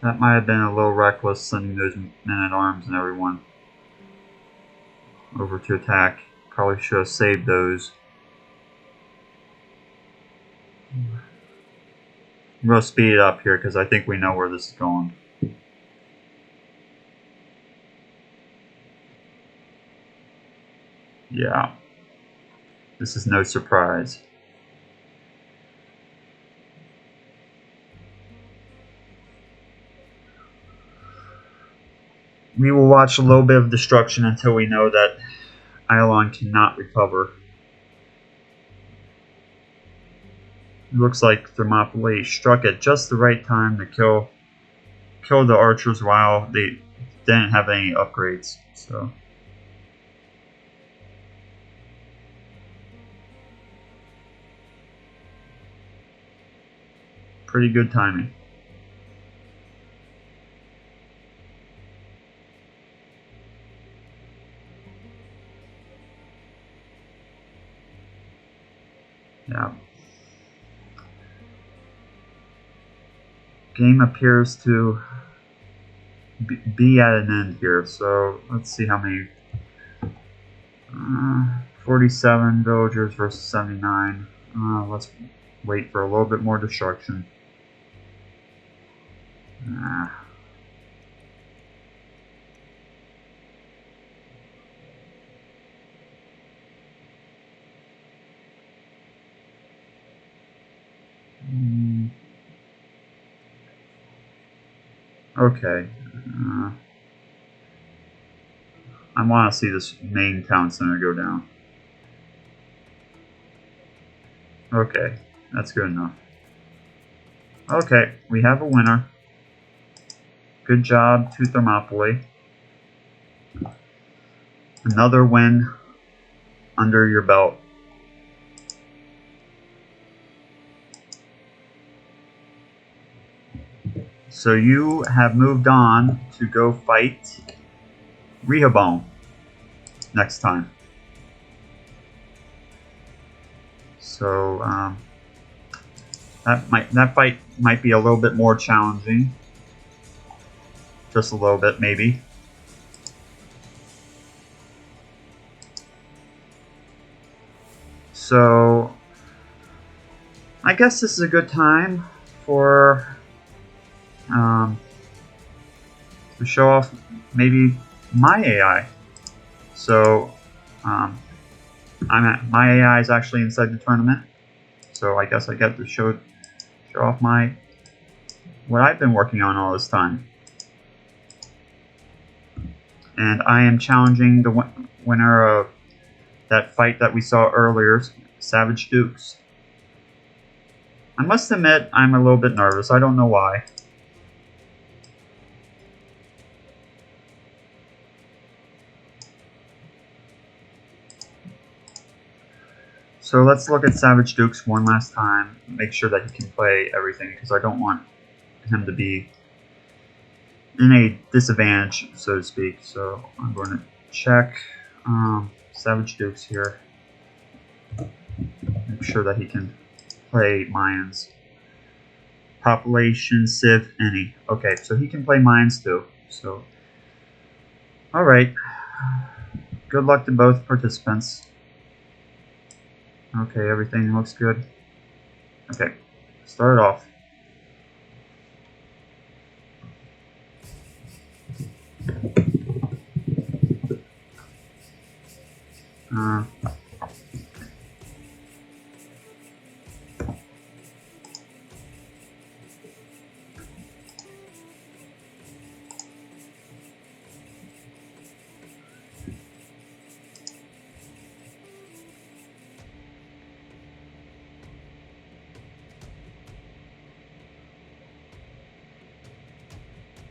That might have been a little reckless, sending those men-at-arms and everyone over to attack. Probably should have saved those. I'm going to speed it up here because I think we know where this is going. Yeah, this is no surprise. We will watch a little bit of destruction until we know that Eidolon cannot recover. It looks like Thermopylae struck at just the right time to kill the archers while they didn't have any upgrades. So. Pretty good timing. Yeah. Game appears to be at an end here, so let's see how many. 47 villagers versus 79. Let's wait for a little bit more destruction. Okay. I want to see this main town center go down. Okay, that's good enough. Okay, we have a winner. Good job to Thermopylae. Another win under your belt. So you have moved on to go fight Rehoboam next time. So that fight might be a little bit more challenging, just a little bit maybe. So I guess this is a good time for to show off maybe my AI. So my AI is actually inside the tournament, so I guess I get to show off what I've been working on all this time. And I am challenging the winner of that fight that we saw earlier, Savage Dukes. I must admit, I'm a little bit nervous. I don't know why. So let's look at Savage Dukes one last time. Make sure that he can play everything, because I don't want him to be in a disadvantage, so to speak. So I'm going to check Savage Dukes here. Make sure that he can play Mayans. Population, Civ, any. Okay, so he can play Mayans too. So, alright. Good luck to both participants. Okay, everything looks good. Okay, start it off.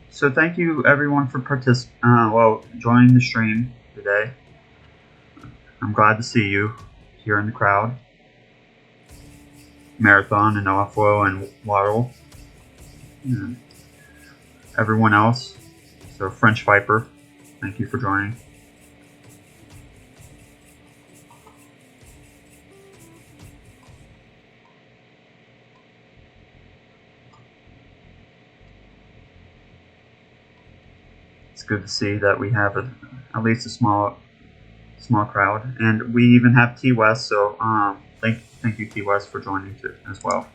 So thank you everyone for joining the stream today. I'm glad to see you here in the crowd. Marathon and Offlow and Waddle. And everyone else. So French Viper, thank you for joining. It's good to see that we have at least a small crowd, and we even have T West. So thank you T West for joining too as well.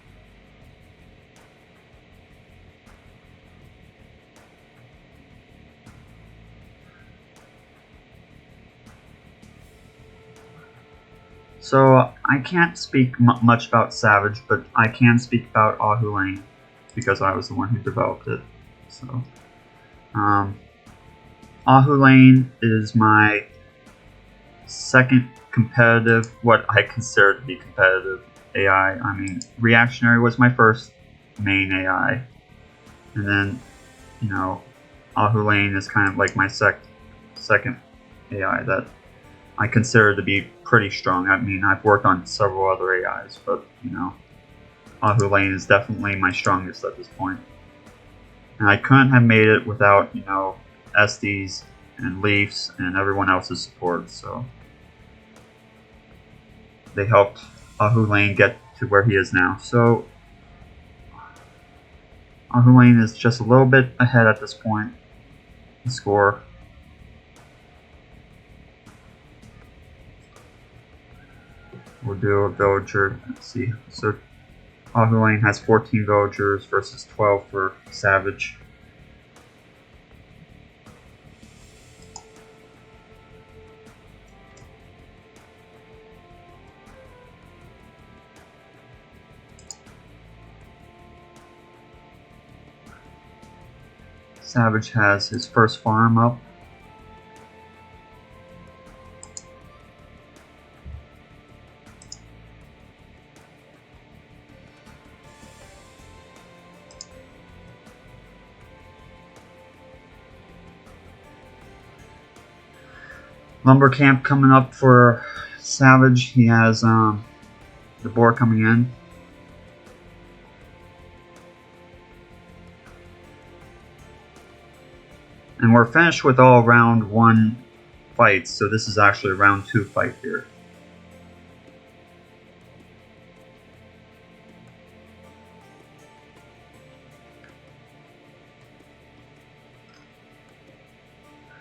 So I can't speak much about Savage, but I can speak about Ahu Lane because I was the one who developed it. So Ahu Lane is my second competitive, what I consider to be competitive AI. I mean, Reactionary was my first main AI, and then Ahu Lane is kind of like my second AI that I consider to be pretty strong. I mean, I've worked on several other AIs, but Ahu Lane is definitely my strongest at this point. And I couldn't have made it without Estes and Leafs and everyone else's support. So they helped Ahu Lane get to where he is now. So Ahu Lane is just a little bit ahead at this point. The score. We'll do a villager. Let's see. So Ahu Lane has 14 villagers versus 12 for Savage. Savage has his first farm up. Lumber camp coming up for Savage. He has the boar coming in. And we're finished with all round 1 fights, so this is actually a round 2 fight here.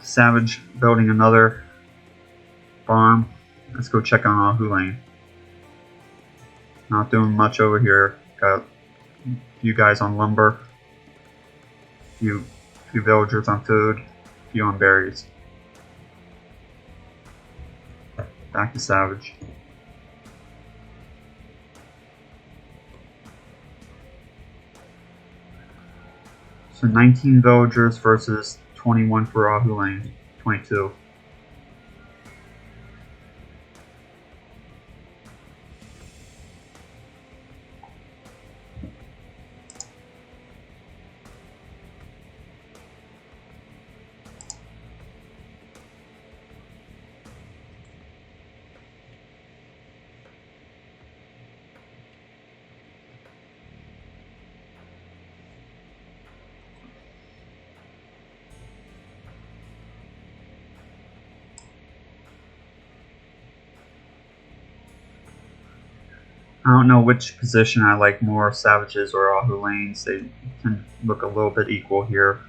Savage building another farm. Let's go check on Ahu Lane. Not doing much over here. Got a few guys on lumber. Few villagers on food. Few on berries. Back to Savage. So 19 villagers versus 21 for Ahu Lane. 22. I don't know which position I like more, Savages or Ahu Lanes. They can look a little bit equal here.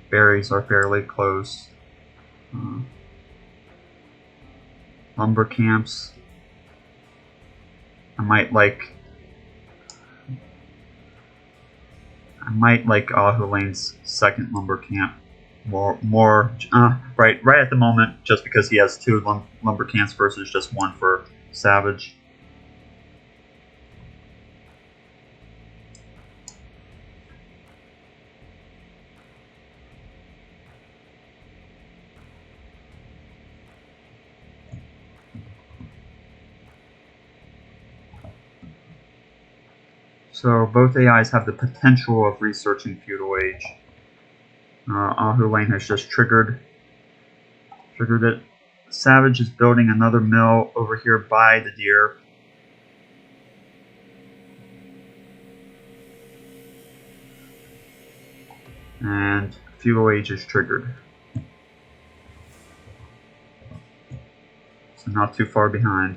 Berries are fairly close. Lumber camps. I might like Ahu Lane's second lumber camp more right at the moment, just because he has 2 lumber camps versus just 1 for Savage. So both AIs have the potential of researching Feudal Age. Ahu Lane has just triggered it. Savage is building another mill over here by the deer. And Feudal Age is triggered. So not too far behind.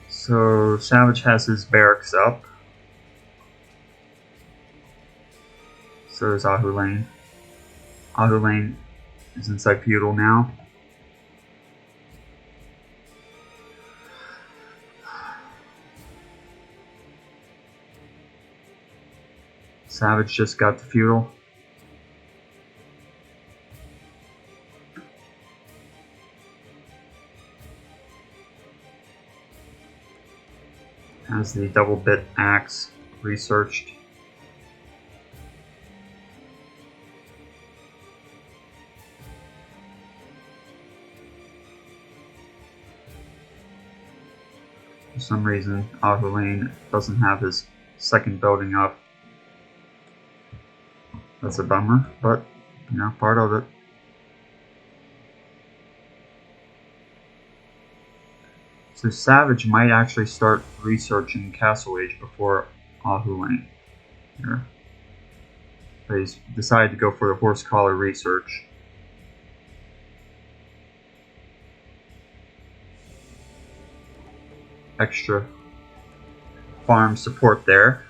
So Savage has his barracks up. So is Ahu Lane. Ahu Lane is inside Feudal now. Savage just got to Feudal. Has the double bit axe researched. For some reason, Ahu Lane doesn't have his second building up. That's a bummer, but you know, part of it. So Savage might actually start researching Castle Age before Ahu Lane here. But he's decided to go for the horse collar research. Extra farm support there.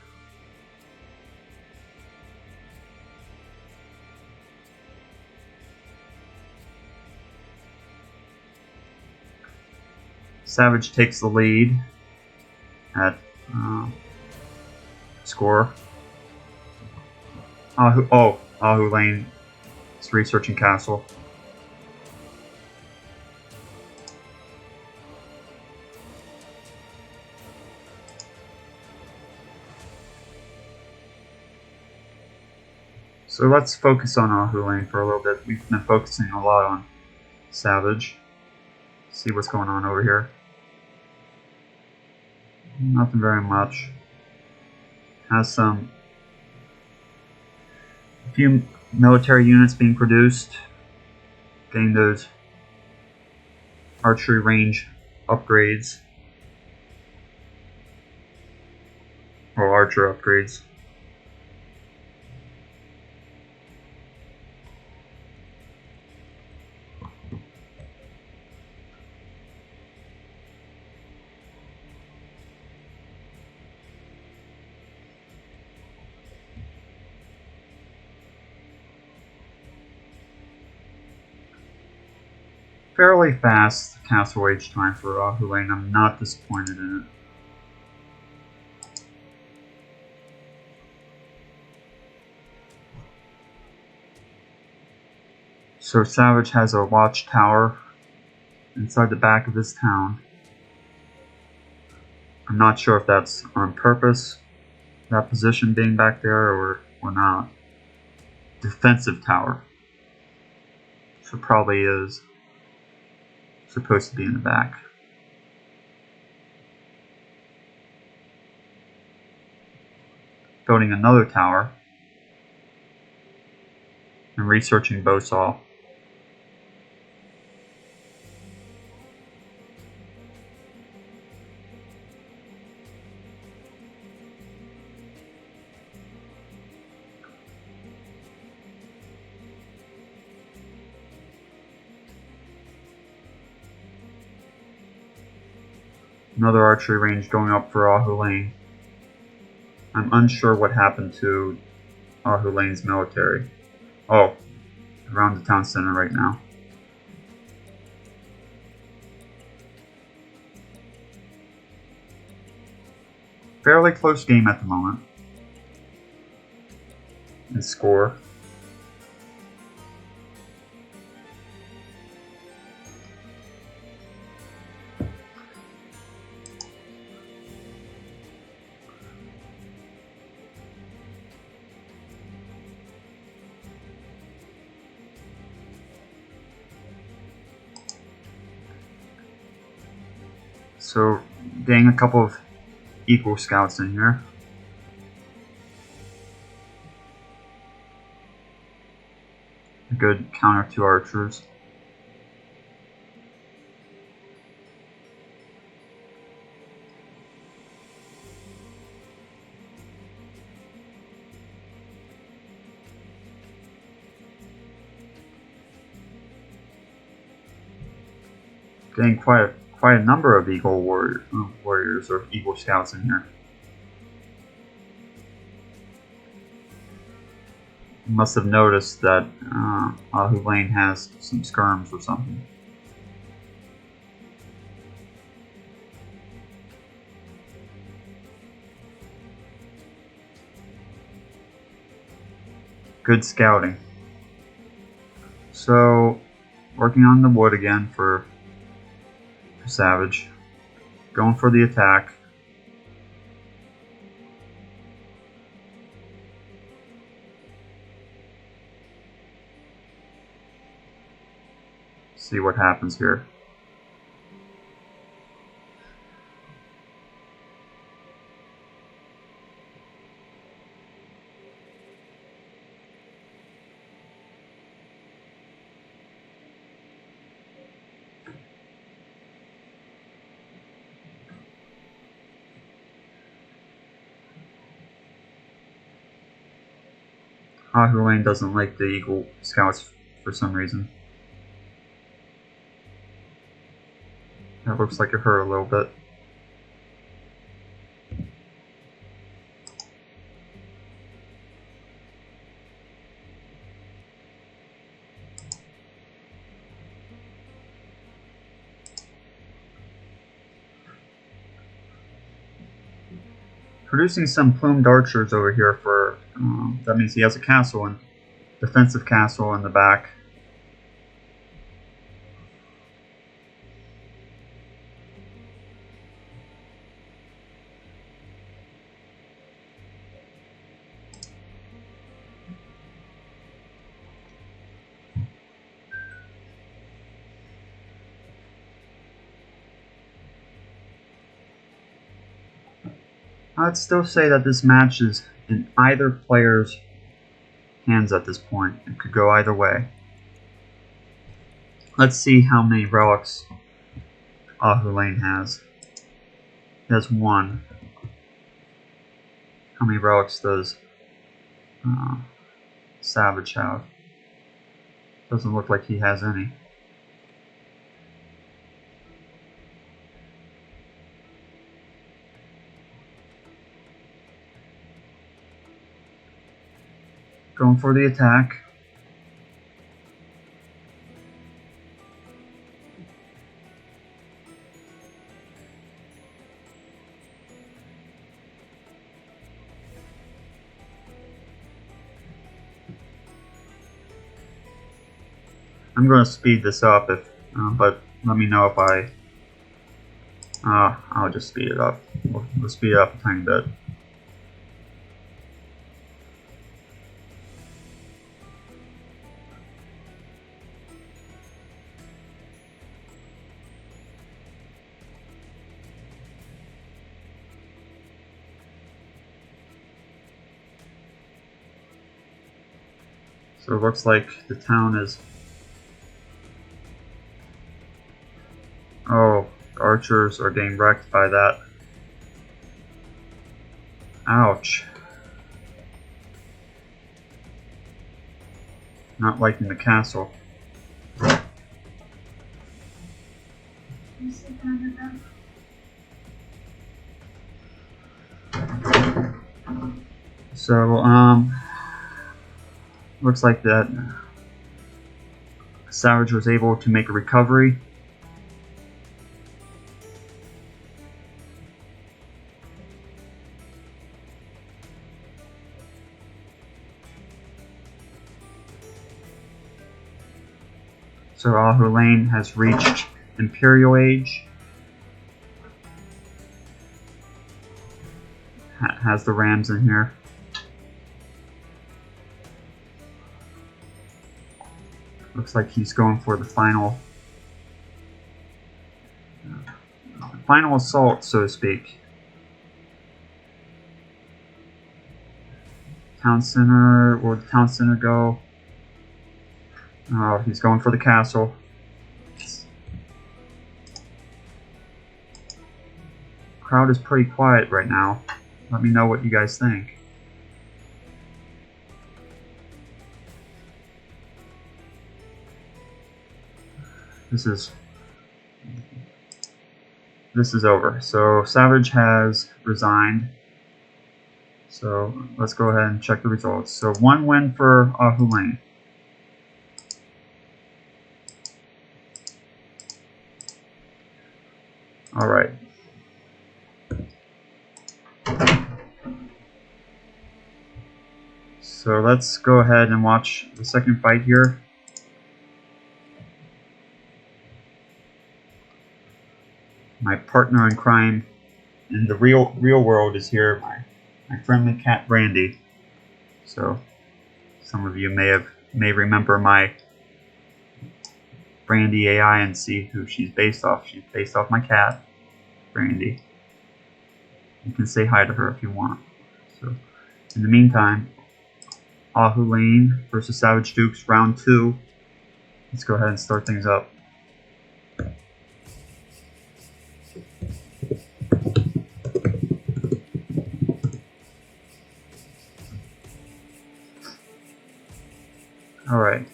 Savage takes the lead at score. Ahu Lane is researching castle. So let's focus on Ahu Lane for a little bit. We've been focusing a lot on Savage. See what's going on over here. Nothing very much. Has a few military units being produced. Getting those archery range upgrades. Or archer upgrades. Fairly fast castle age time for Ahu Lane. I'm not disappointed in it. So Savage has a watchtower inside the back of his town. I'm not sure if that's on purpose, that position being back there, or not. Defensive tower. So probably is supposed to be in the back. Building another tower. And researching Bosaw. Another archery range going up for Ahu Lane. I'm unsure what happened to Ahu Lane's military. Oh, around the town center right now. Fairly close game at the moment. And score. So, getting a couple of equal scouts in here. A good counter to archers. Getting quite a number of eagle warriors or eagle scouts in here. You must have noticed that Ahu Lane has some skirms or something. Good scouting. So, working on the wood again for Savage. Going for the attack. See what happens here. Ahu Lane doesn't like the Eagle Scouts for some reason. That looks like it hurt a little bit. Producing some plumed archers over here for, that means he has a castle and defensive castle in the back. I'd still say that this match is in either player's hands at this point. It could go either way. Let's see how many relics Ahulain has. He has 1. How many relics does Savage have? Doesn't look like he has any. Going for the attack. I'm going to speed this up, but let me know if I'll just speed it up. We'll speed it up a tiny bit. So it looks like the town is... Oh, the archers are getting wrecked by that. Ouch. Not liking the castle. So, looks like that Savage was able to make a recovery. So Ahulain has reached Imperial Age. Has the Rams in here. Looks like he's going for the final assault, so to speak. Town center, where would the town center go? Oh, he's going for the castle. Crowd is pretty quiet right now. Let me know what you guys think. This is over. So Savage has resigned. So let's go ahead and check the results. So 1 win for Ahulain. All right. So let's go ahead and watch the second fight here. My partner in crime in the real world is here, my friendly cat Brandy. So some of you may remember my Brandy AI and see who she's based off. She's based off my cat, Brandy. You can say hi to her if you want. So in the meantime, Ahulain versus Savage Dukes, round 2. Let's go ahead and start things up. Alright.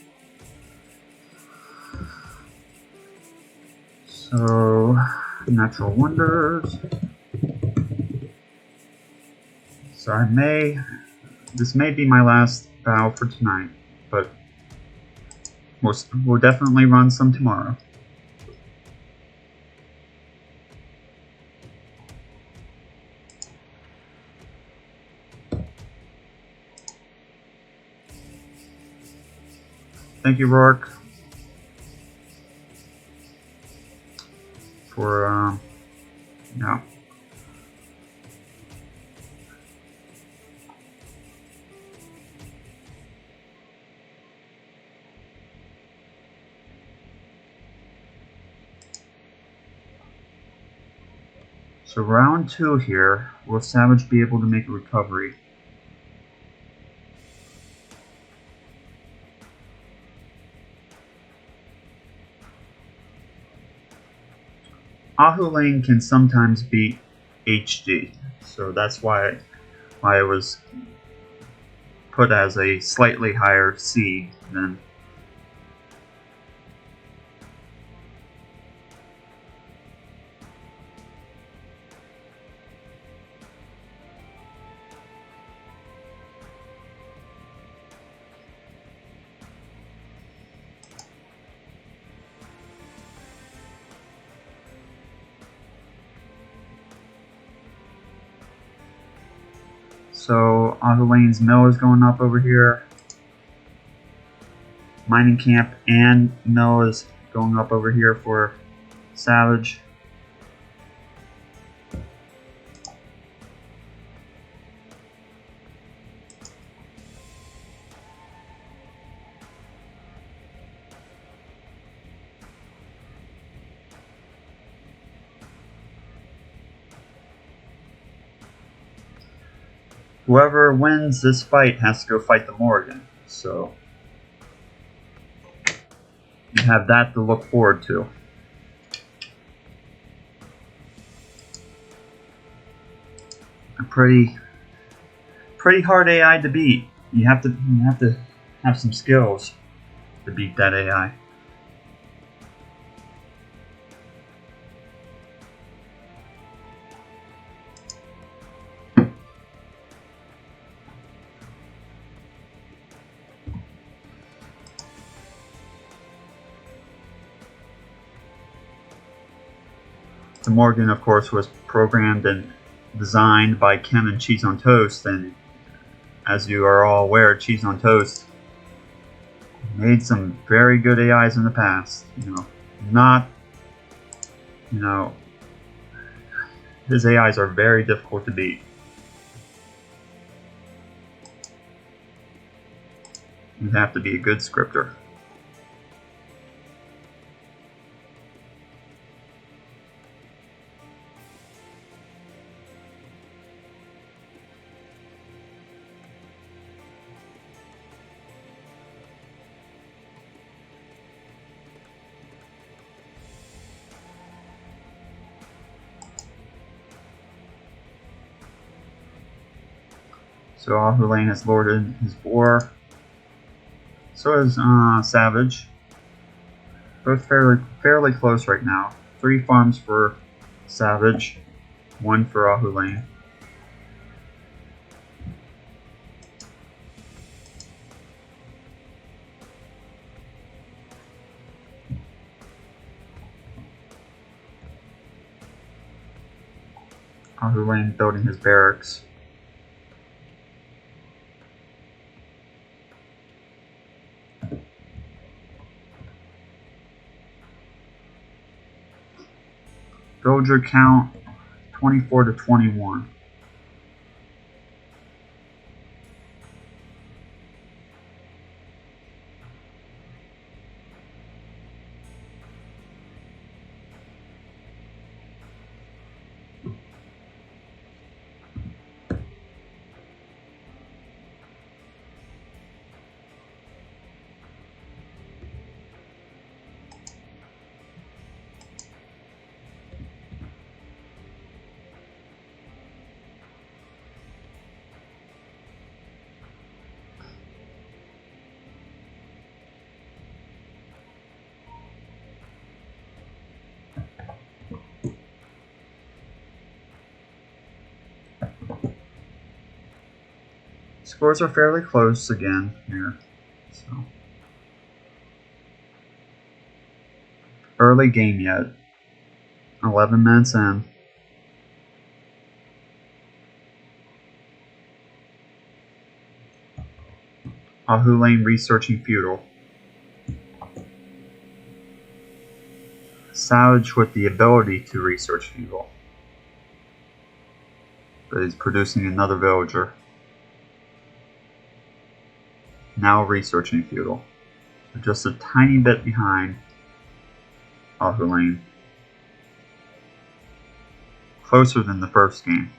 So, Natural Wonders. So this may be my last battle for tonight, but we'll definitely run some tomorrow. Thank you, Rourke, for yeah. So round 2 here, will Savage be able to make a recovery? Ahu Lane can sometimes beat HD, so that's why it was put as a slightly higher seed than. So Ahu Lane's mill is going up over here. Mining camp and mill is going up over here for Savage. Whoever wins this fight has to go fight the Morgan, so you have that to look forward to. A pretty hard AI to beat. You have to have some skills to beat that AI. The Morgan, of course, was programmed and designed by Kim and Cheese on Toast, and as you are all aware, Cheese on Toast made some very good AIs in the past. His AIs are very difficult to beat. You have to be a good scripter. So Ahu Lane has lorded his boar. So is Savage. Both fairly close right now. 3 farms for Savage, 1 for Ahu Lane. Ahu Lane building his barracks. Villager count 24 to 21. Scores are fairly close again here. So early game yet. 11 minutes in. Ahu Lane researching feudal. Savage with the ability to research feudal. But he's producing another villager. Now researching feudal. Just a tiny bit behind Ahu Lane. closer than the first game.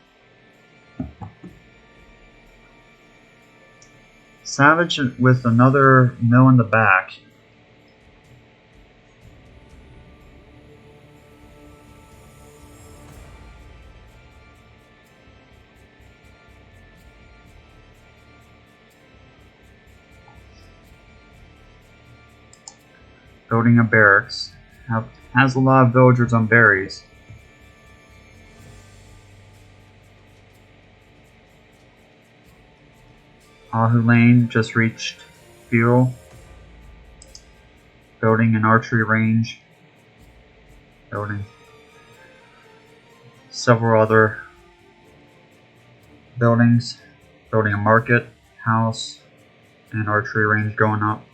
Savage with another mill in the back. Building a barracks. Has a lot of villagers on berries. Ahu Lane just reached fuel. Building an archery range. Building several other buildings. Building a market, house, and archery range going up.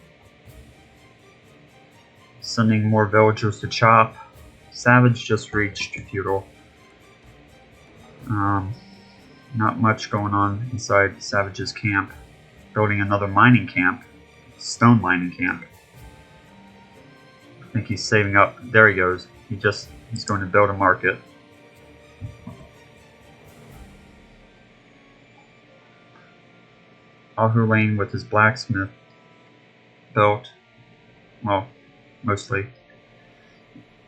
Sending more villagers to chop. Savage just reached feudal. Not much going on inside Savage's camp. Building another mining camp. Stone mining camp. I think he's saving up. There he goes. He's going to build a market. Ahu Lane with his blacksmith built. Well, mostly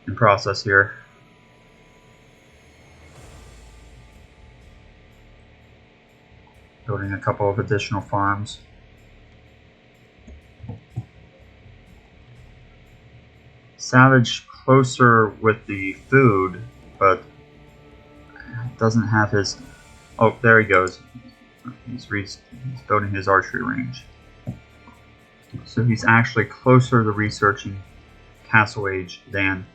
in process here. Building a couple of additional farms. Savage closer with the food, but doesn't have his... Oh, there he goes. He's building his archery range. So he's actually closer to researching Castle Age than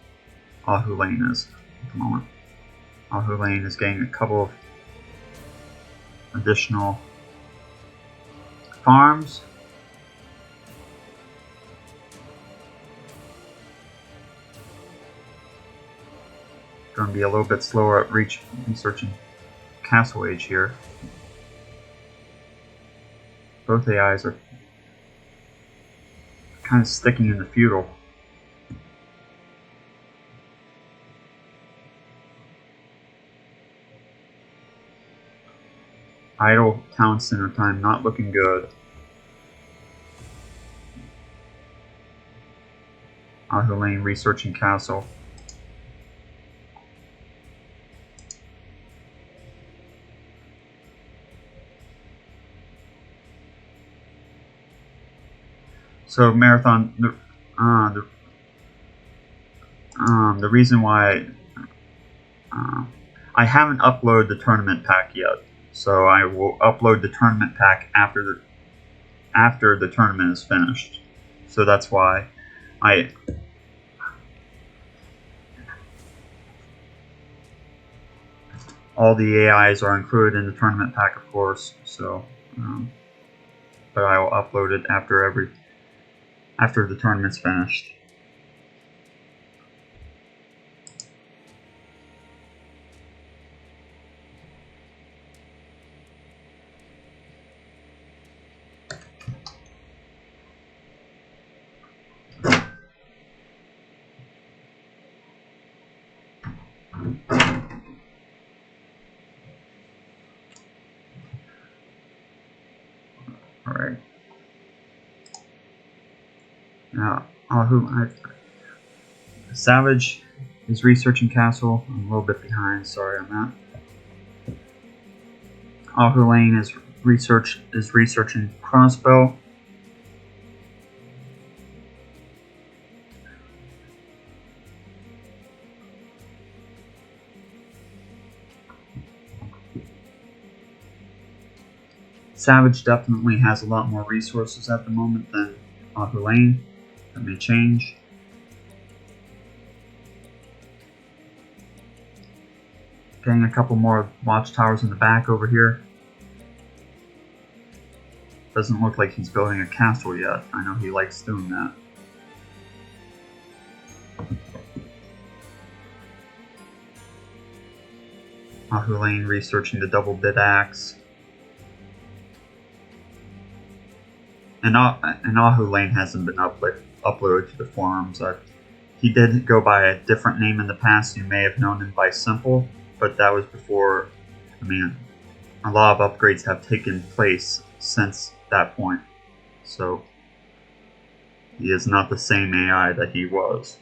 Ahu Lane is at the moment. Ahu Lane is getting a couple of additional farms. Going to be a little bit slower at researching Castle Age here. Both AIs are kind of sticking in the feudal. Idle town center time not looking good. Ahu Lane researching castle. So Marathon, the reason why I haven't uploaded the tournament pack yet, so I will upload the tournament pack after the tournament is finished. So that's why all the AIs are included in the tournament pack, of course. So, but I will upload it after the tournament's finished. All right. Now, Savage is researching castle. I'm a little bit behind. Sorry on that. Ahu Lane is researching crossbow. Savage definitely has a lot more resources at the moment than Ahu Lane. That may change. Getting a couple more watchtowers in the back over here. Doesn't look like he's building a castle yet. I know he likes doing that. Ahu Lane researching the double bit axe. And Ahu Lane hasn't been uploaded to the forums. He did go by a different name in the past. You may have known him by Simple. but that was before. I mean, a lot of upgrades have taken place since that point, so he is not the same AI that he was.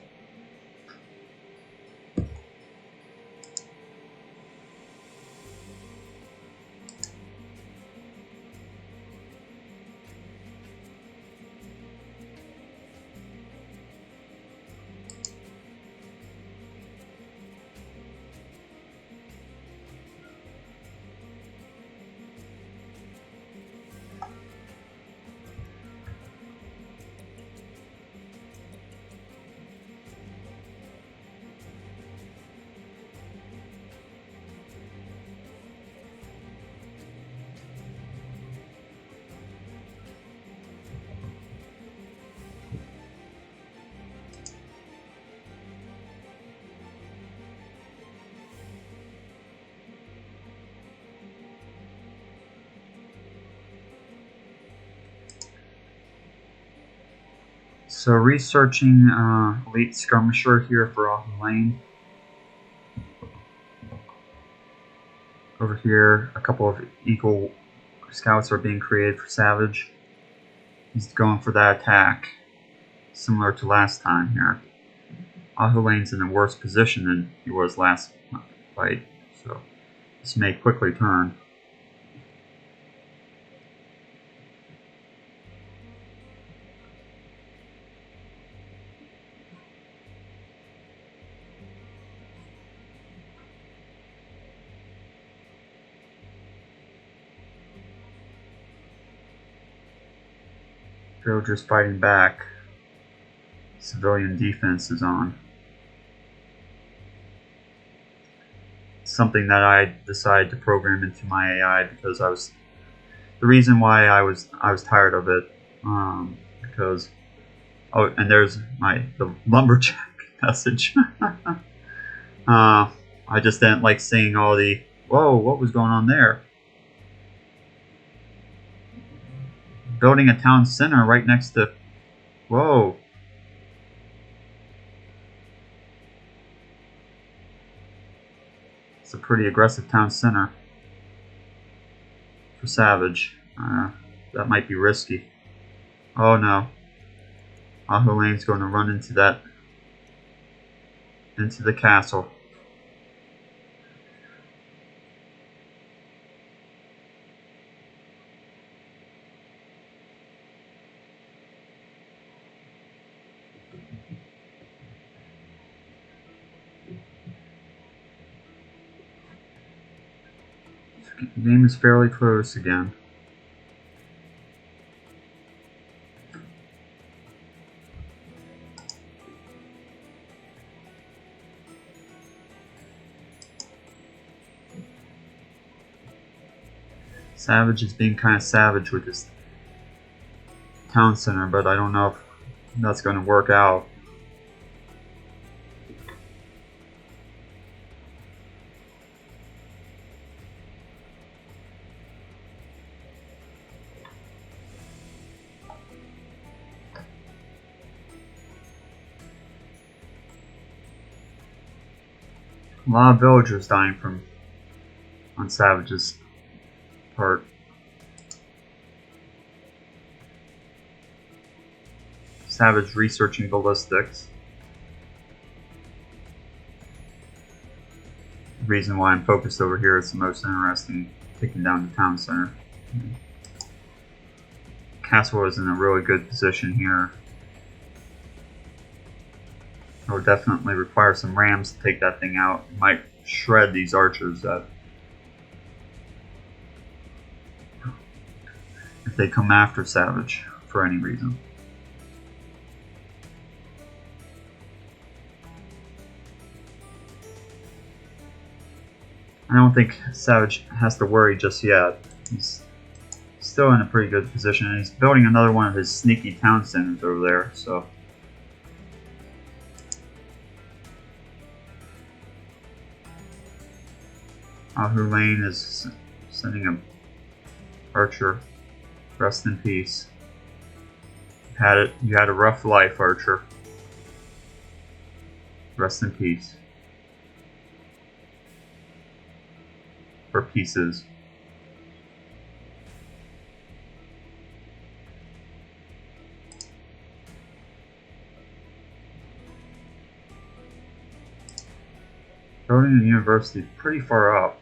So researching elite skirmisher here for Autumn Lane. Over here, a couple of Eagle Scouts are being created for Savage. He's going for that attack, similar to last time here. Autumn Lane's in a worse position than he was last fight, so this may quickly turn. Villagers fighting back. Civilian defense is on. Something that I decided to program into my AI because the reason why I was tired of it because and there's the lumberjack message. I just didn't like seeing all the what was going on there. Building a town center right next to it's a pretty aggressive town center for Savage. That might be risky. Oh no. Autumn Lane's going to run into the castle. The game is fairly close again. Savage is being kind of savage with this town center, but I don't know if that's going to work out. A lot of villagers dying on Savage's part. Savage researching ballistics. The reason why I'm focused over here is the most interesting, taking down the town center. Castle is in a really good position here. It will definitely require some rams to take that thing out. It might shred these archers if they come after Savage for any reason. I don't think Savage has to worry just yet. He's still in a pretty good position, and he's building another one of his sneaky town centers over there, so. Autumn Lane is sending a archer. Rest in peace. You had a rough life, Archer. Rest in peace. for pieces. Building a university pretty far up.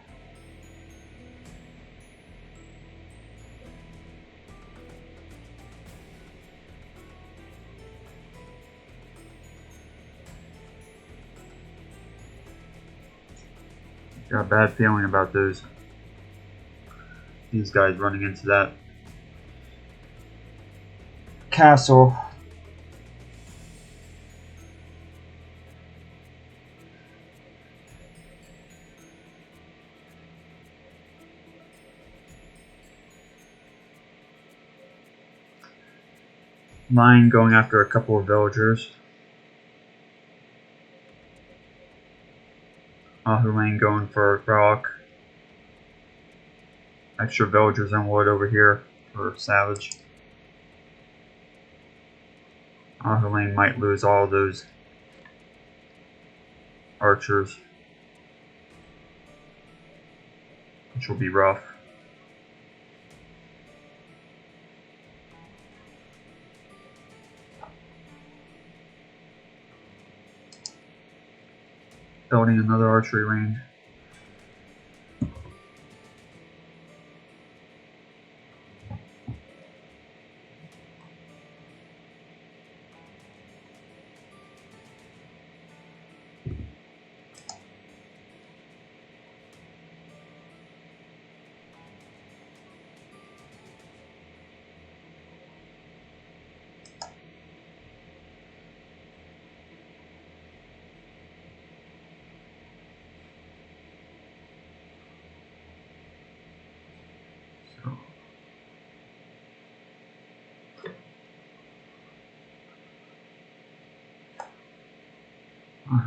Got a bad feeling about these guys running into that castle. Line going after a couple of villagers. Lane going for rock. Extra villagers on wood over here for Savage. Lane might lose all those archers, which will be rough. Building another archery range.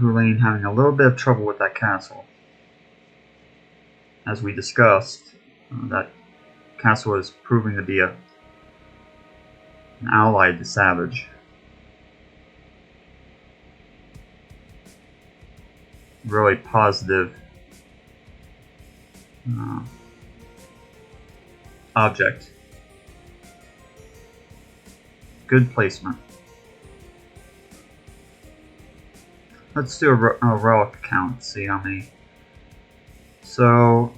Lane having a little bit of trouble with that castle. As we discussed, that castle is proving to be an ally to Savage. Really positive object. Good placement. Let's do a relic count, see how many. So,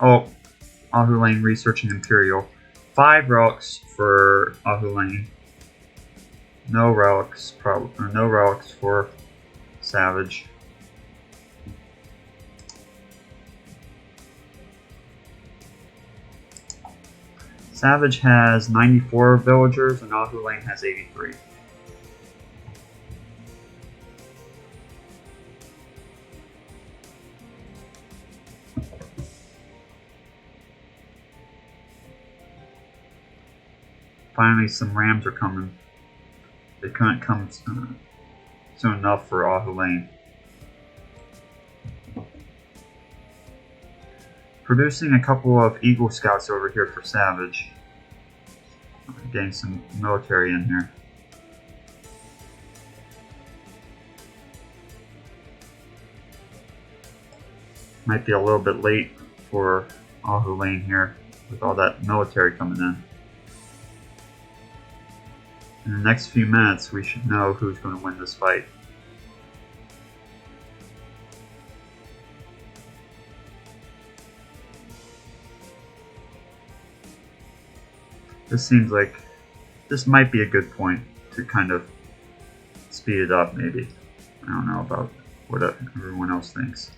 Lane researching Imperial. 5 relics for Lane. No relics, no relics for Savage. Savage has 94 villagers and Lane has 83. Finally, some rams are coming. They couldn't come soon enough for Lane. Producing a couple of Eagle Scouts over here for Savage. Getting some military in here. Might be a little bit late for Lane here with all that military coming in. In the next few minutes, we should know who's going to win this fight. This seems like this might be a good point to kind of speed it up, maybe. I don't know about what everyone else thinks.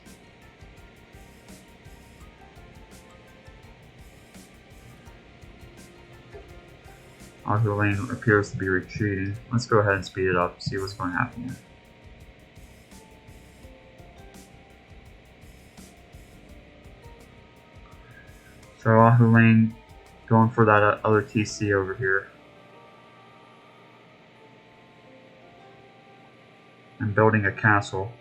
Lane appears to be retreating. Let's go ahead and speed it up, see what's going to happen here. So Lane going for that other TC over here. And building a castle.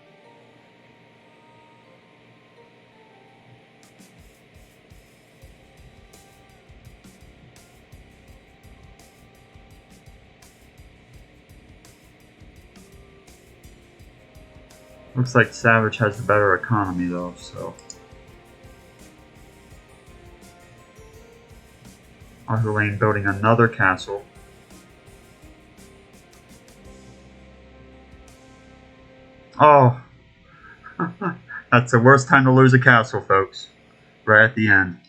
Looks like Savage has the better economy though, so Arthur building another castle. Oh, that's the worst time to lose a castle, folks. Right at the end.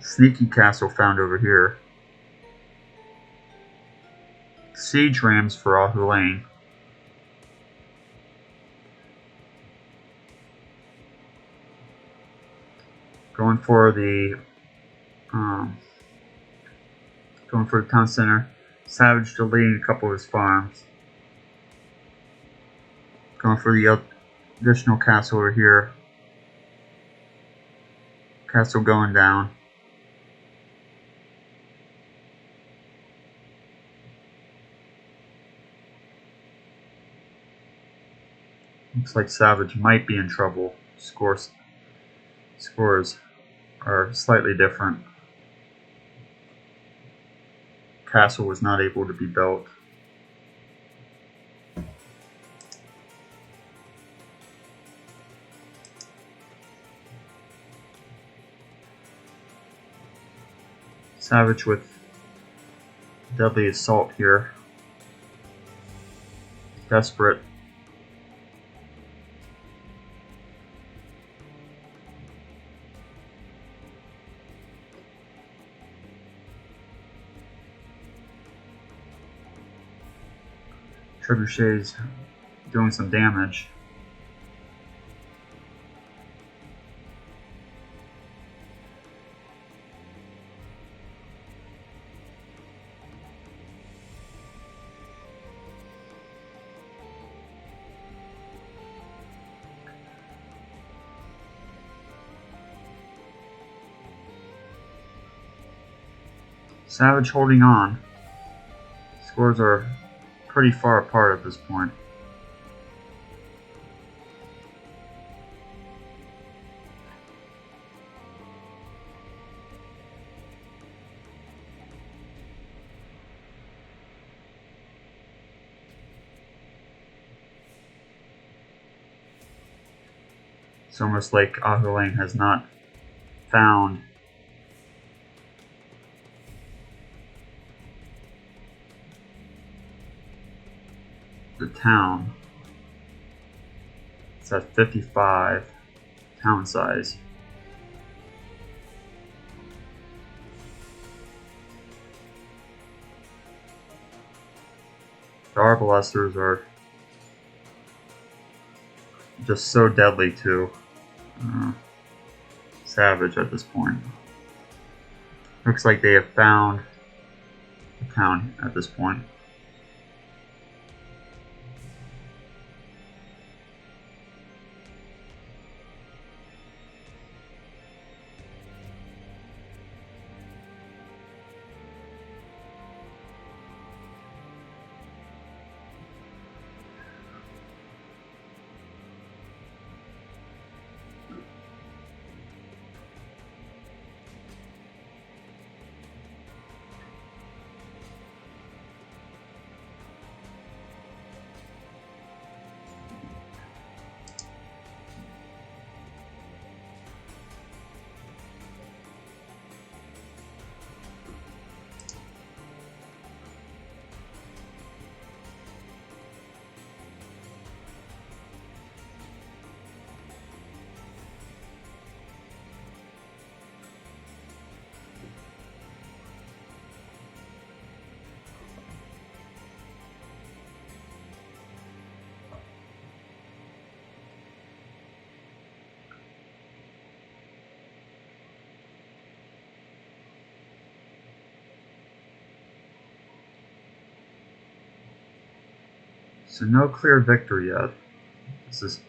Sneaky castle found over here. Siege rams for Arthur. Going for the town center. Savage deleting a couple of his farms. Going for the additional castle over here. Castle going down. Looks like Savage might be in trouble. Scores are slightly different. Castle was not able to be built. Savage with deadly assault here. Desperate. Trebuchet's doing some damage. Savage holding on. Scores are pretty far apart at this point. It's almost like Arthur has not found the town. It's at 55 town size. The arbalesters are just so deadly to Savage at this point. Looks like they have found the town at this point. So no clear victory yet. This is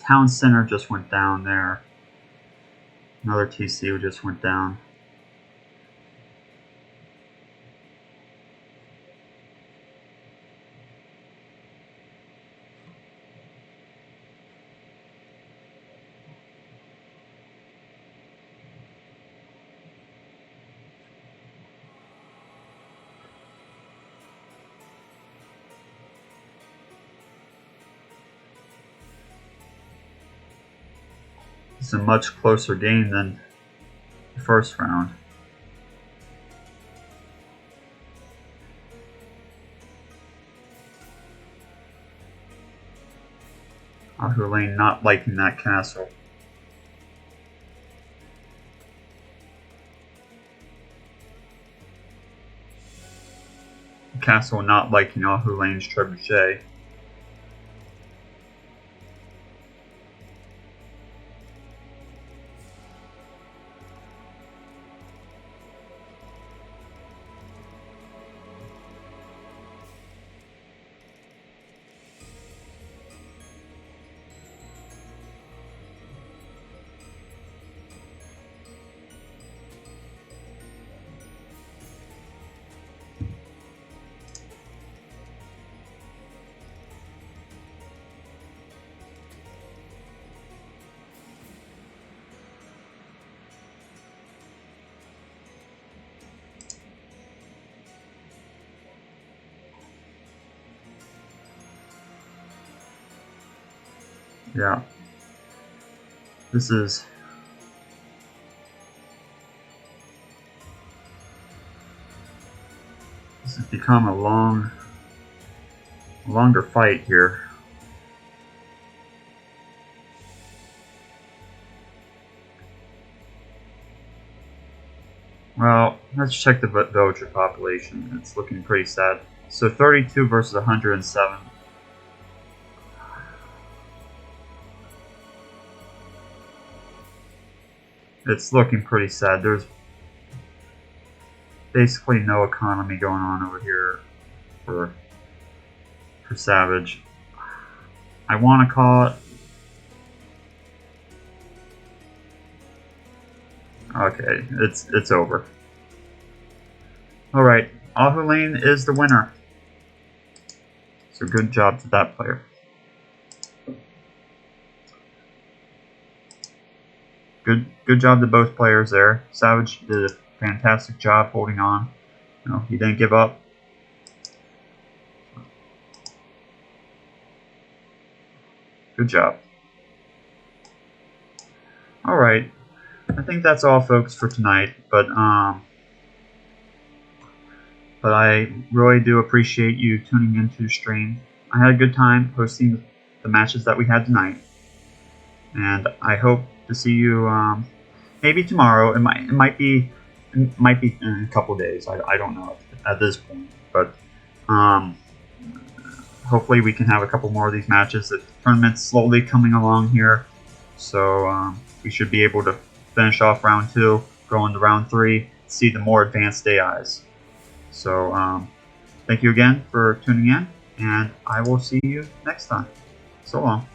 town center just went down there. Another TC just went down. It's a much closer game than the first round. Ahu Lane not liking that castle. The castle not liking Ahu Lane's trebuchet. Yeah. This has become a longer fight here. Well, let's check the villager population. It's looking pretty sad. So 32 versus 107. It's looking pretty sad. There's basically no economy going on over here for Savage. I want to call it. Okay, it's over. All right, Ahu Lane is the winner. So good job to that player. Good job to both players there. Savage did a fantastic job holding on. You know, he didn't give up. Good job. All right, I think that's all, folks, for tonight. But I really do appreciate you tuning into the stream. I had a good time hosting the matches that we had tonight, and I hope to see you maybe tomorrow. It might be in a couple of days. I don't know at this point, but hopefully we can have a couple more of these matches. The tournament's slowly coming along here, so we should be able to finish off round 2, go into round 3, see the more advanced AIs. So thank you again for tuning in, and I will see you next time. So long.